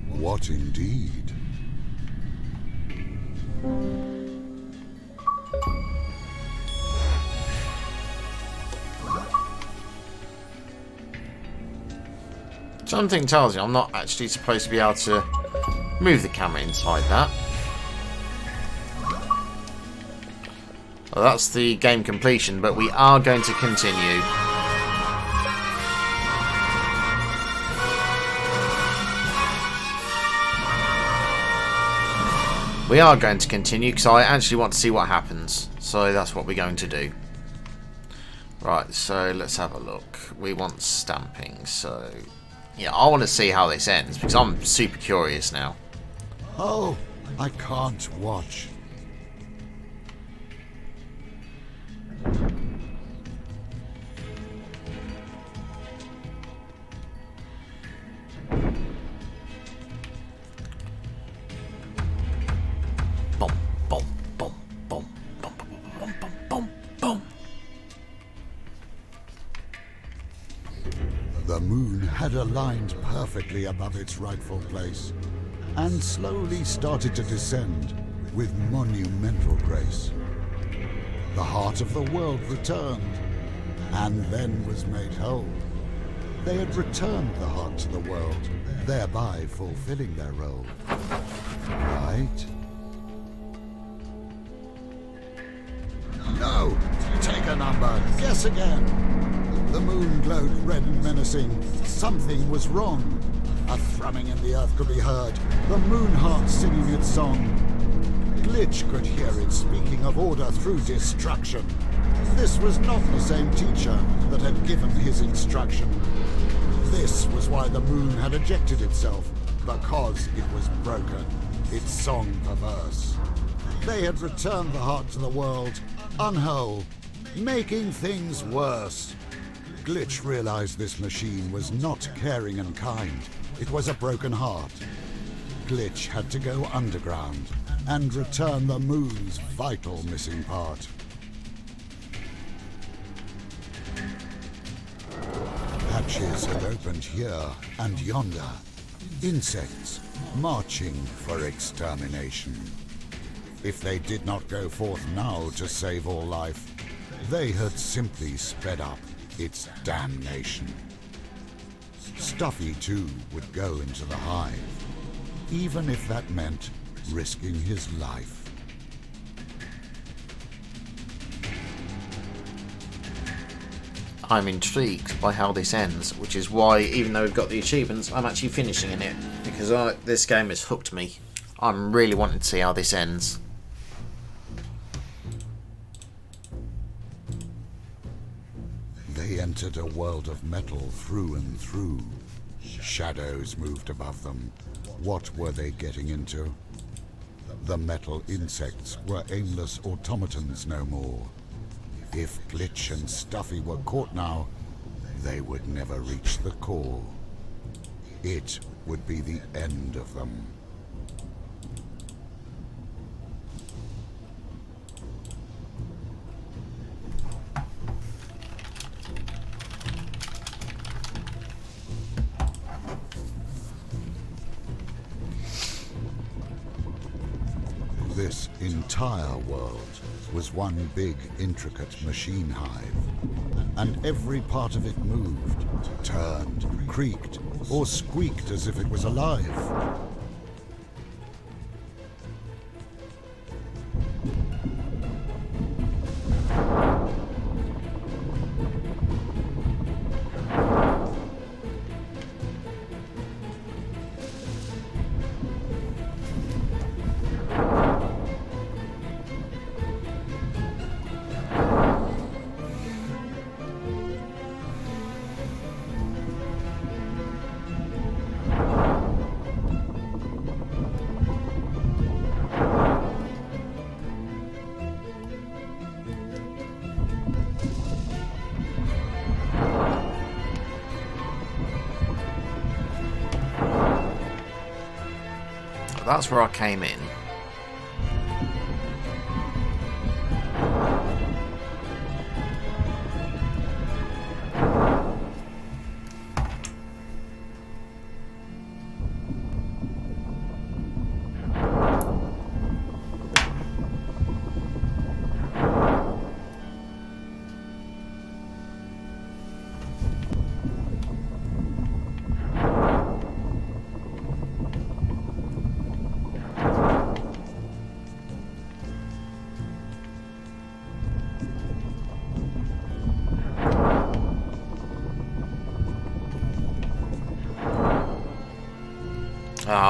What indeed? Something tells you I'm not actually supposed to be able to move the camera inside that. Well, that's the game completion, but we are going to continue. We are going to continue because I actually want to see what happens. So that's what we're going to do. Right, so let's have a look. We want stamping, so... yeah, I want to see how this ends because I'm super curious now. Oh, I can't watch. Boom, boom, boom, boom, boom, boom, boom, boom, boom. The moon had aligned perfectly above its rightful place, and slowly started to descend with monumental grace. The heart of the world returned, and then was made whole. They had returned the heart to the world, thereby fulfilling their role. Right? No! Take a number! Guess again! The moon glowed red and menacing. Something was wrong. A thrumming in the earth could be heard, the moon heart singing its song. Glitch could hear it speaking of order through destruction. This was not the same teacher that had given his instruction. This was why the moon had ejected itself, because it was broken, its song perverse. They had returned the heart to the world, unwhole, making things worse. Glitch realized this machine was not caring and kind. It was a broken heart. Glitch had to go underground and return the moon's vital missing part. Hatches had opened here and yonder. Insects marching for extermination. If they did not go forth now to save all life, they had simply sped up its damnation. Stuffy, too, would go into the hive, even if that meant risking his life. I'm intrigued by how this ends, which is why, even though we've got the achievements, I'm actually finishing in it, because this game has hooked me. I'm really wanting to see how this ends. They entered a world of metal through and through. Shadows moved above them. What were they getting into? The metal insects were aimless automatons no more. If Glitch and Stuffy were caught now, they would never reach the core. It would be the end of them. This entire world was one big, intricate machine hive, and every part of it moved, turned, creaked, or squeaked as if it was alive. That's where I came in.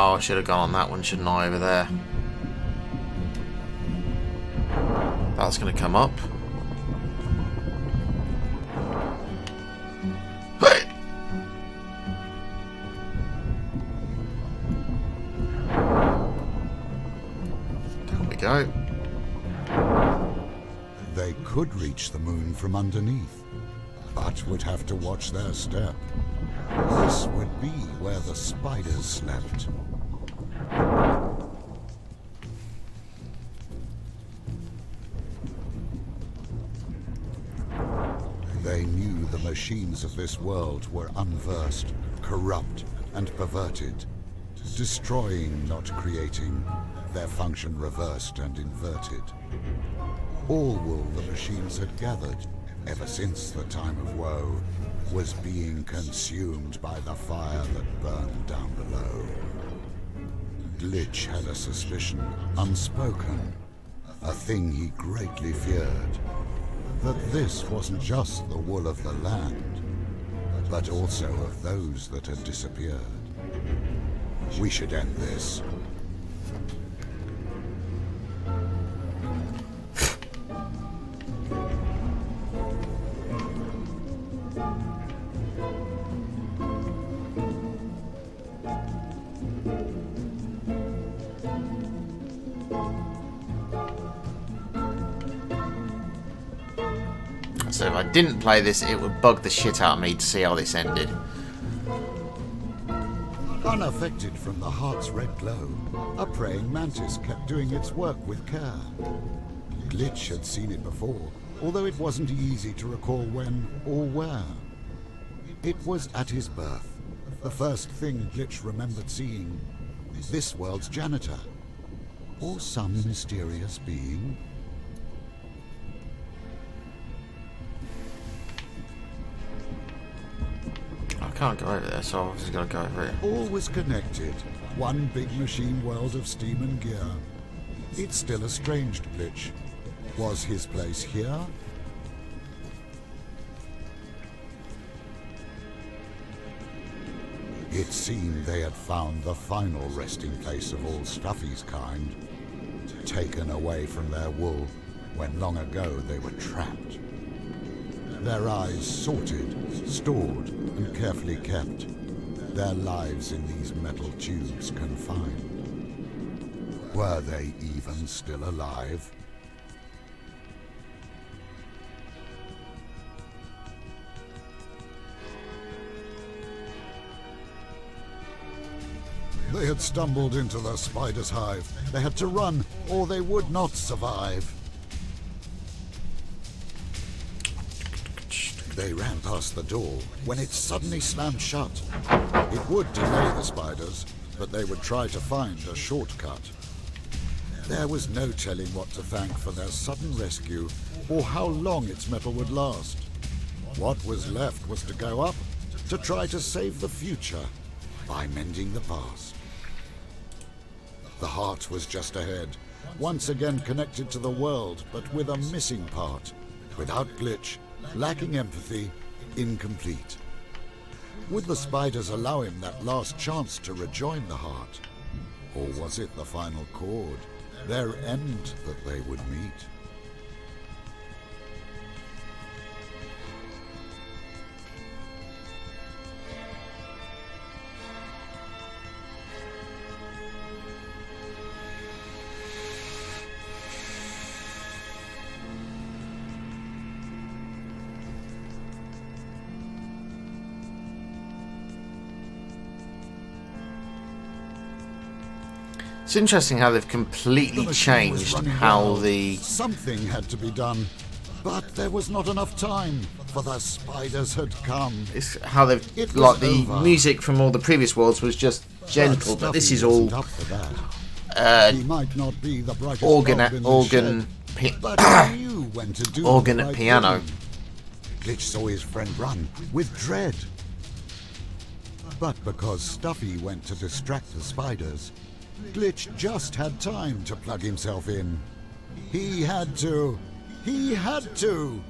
Oh, I should have gone on that one, shouldn't I, over there? That's going to come up. Hey! There we go. They could reach the moon from underneath, but would have to watch their step. This would be where the spiders slept. They knew the machines of this world were unversed, corrupt, and perverted. Destroying, not creating, their function reversed and inverted. All wool the machines had gathered, ever since the time of woe, was being consumed by the fire that burned down below. Glitch had a suspicion, unspoken, a thing he greatly feared, that this wasn't just the wool of the land, but also of those that had disappeared. We should end this. So if I didn't play this, it would bug the shit out of me to see how this ended. Unaffected from the heart's red glow, a praying mantis kept doing its work with care. Glitch had seen it before, although it wasn't easy to recall when or where. It was at his birth, the first thing Glitch remembered seeing. This world's janitor, or some mysterious being. I can't go over there, so I've just got to go over here. All was connected, one big machine world of steam and gear. It still estranged Glitch. Was his place here? It seemed they had found the final resting place of all Stuffy's kind, taken away from their wool when long ago they were trapped. Their eyes sorted, stored, and carefully kept, their lives in these metal tubes confined. Were they even still alive? They had stumbled into the spider's hive. They had to run, or they would not survive. They ran past the door when it suddenly slammed shut. It would delay the spiders, but they would try to find a shortcut. There was no telling what to thank for their sudden rescue, or how long its metal would last. What was left was to go up, to try to save the future by mending the past. The heart was just ahead, once again connected to the world, but with a missing part, without Glitch, lacking empathy, incomplete. Would the spiders allow him that last chance to rejoin the heart? Or was it the final chord, their end, that they would meet? It's interesting how they've completely changed how the... Something had to be done, but there was not enough time, for the spiders had come. It's how they've... It was like, the over. music from all the previous worlds was just gentle, but this is all... Up for that. He might not be the brightest bulb in the shed, but he knew when to do organ the at right piano. thing. Glitch saw his friend run with dread. But because Stuffy went to distract the spiders, Glitch just had time to plug himself in. He had to. He had to.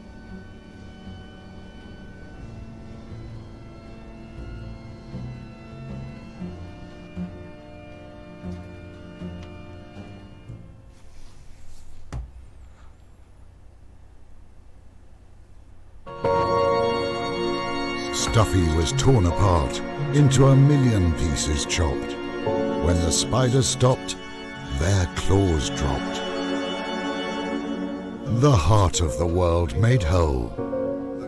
Stuffy was torn apart, into a million pieces chopped. When the spiders stopped, their claws dropped. The heart of the world made whole.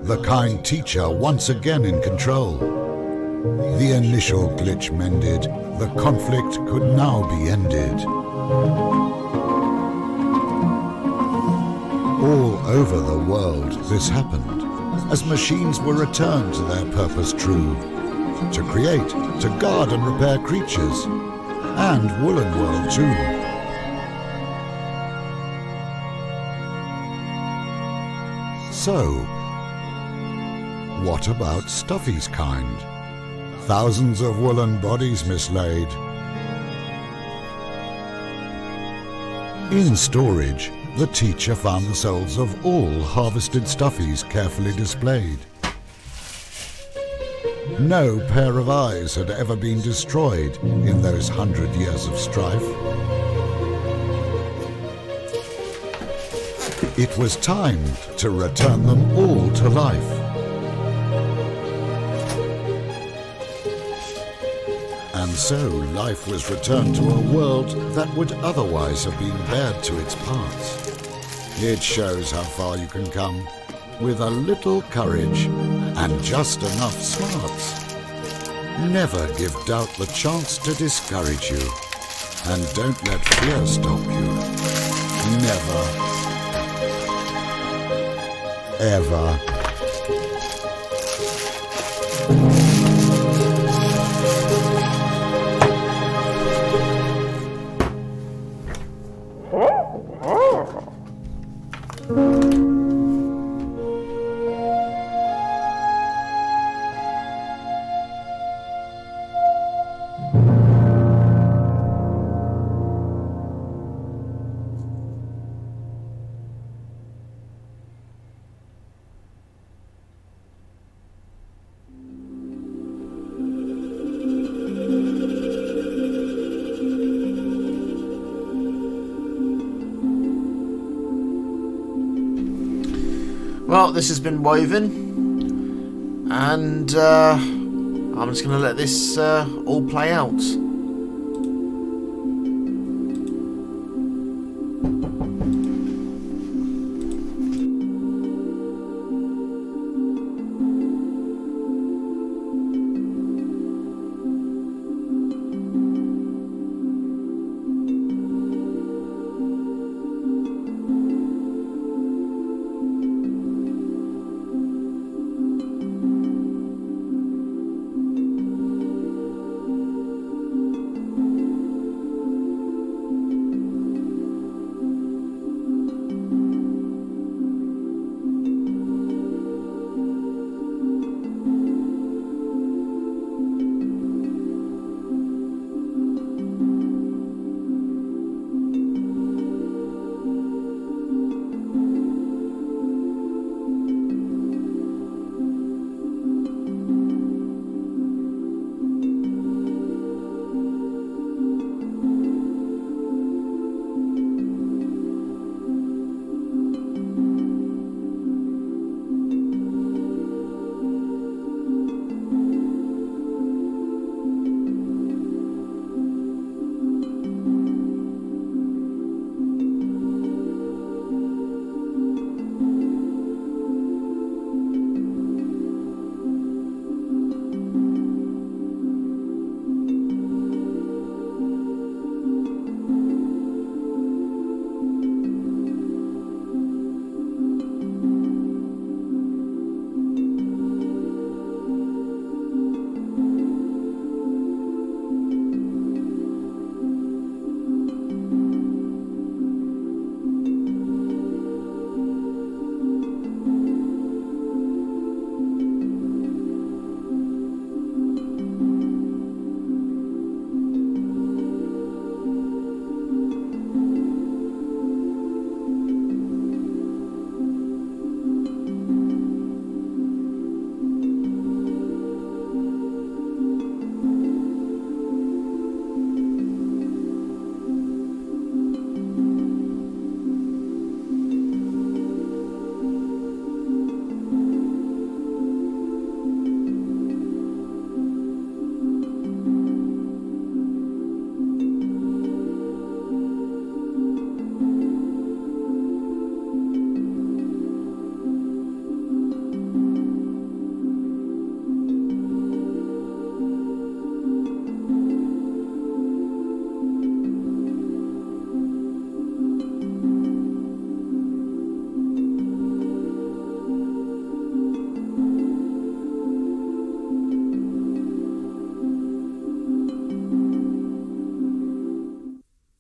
The kind teacher once again in control. The initial glitch mended, the conflict could now be ended. All over the world this happened, as machines were returned to their purpose true, to create, to guard and repair creatures, and Woolen World too. So, what about Stuffy's kind? Thousands of woolen bodies mislaid. In storage, the teacher found the souls of all harvested Stuffies carefully displayed. No pair of eyes had ever been destroyed in those 100 years of strife. It was time to return them all to life. And so life was returned to a world that would otherwise have been bared to its parts. It shows how far you can come with a little courage and just enough smarts. Never give doubt the chance to discourage you, and don't let fear stop you. Never, ever. Well, this has been woven, and I'm just going to let this all play out.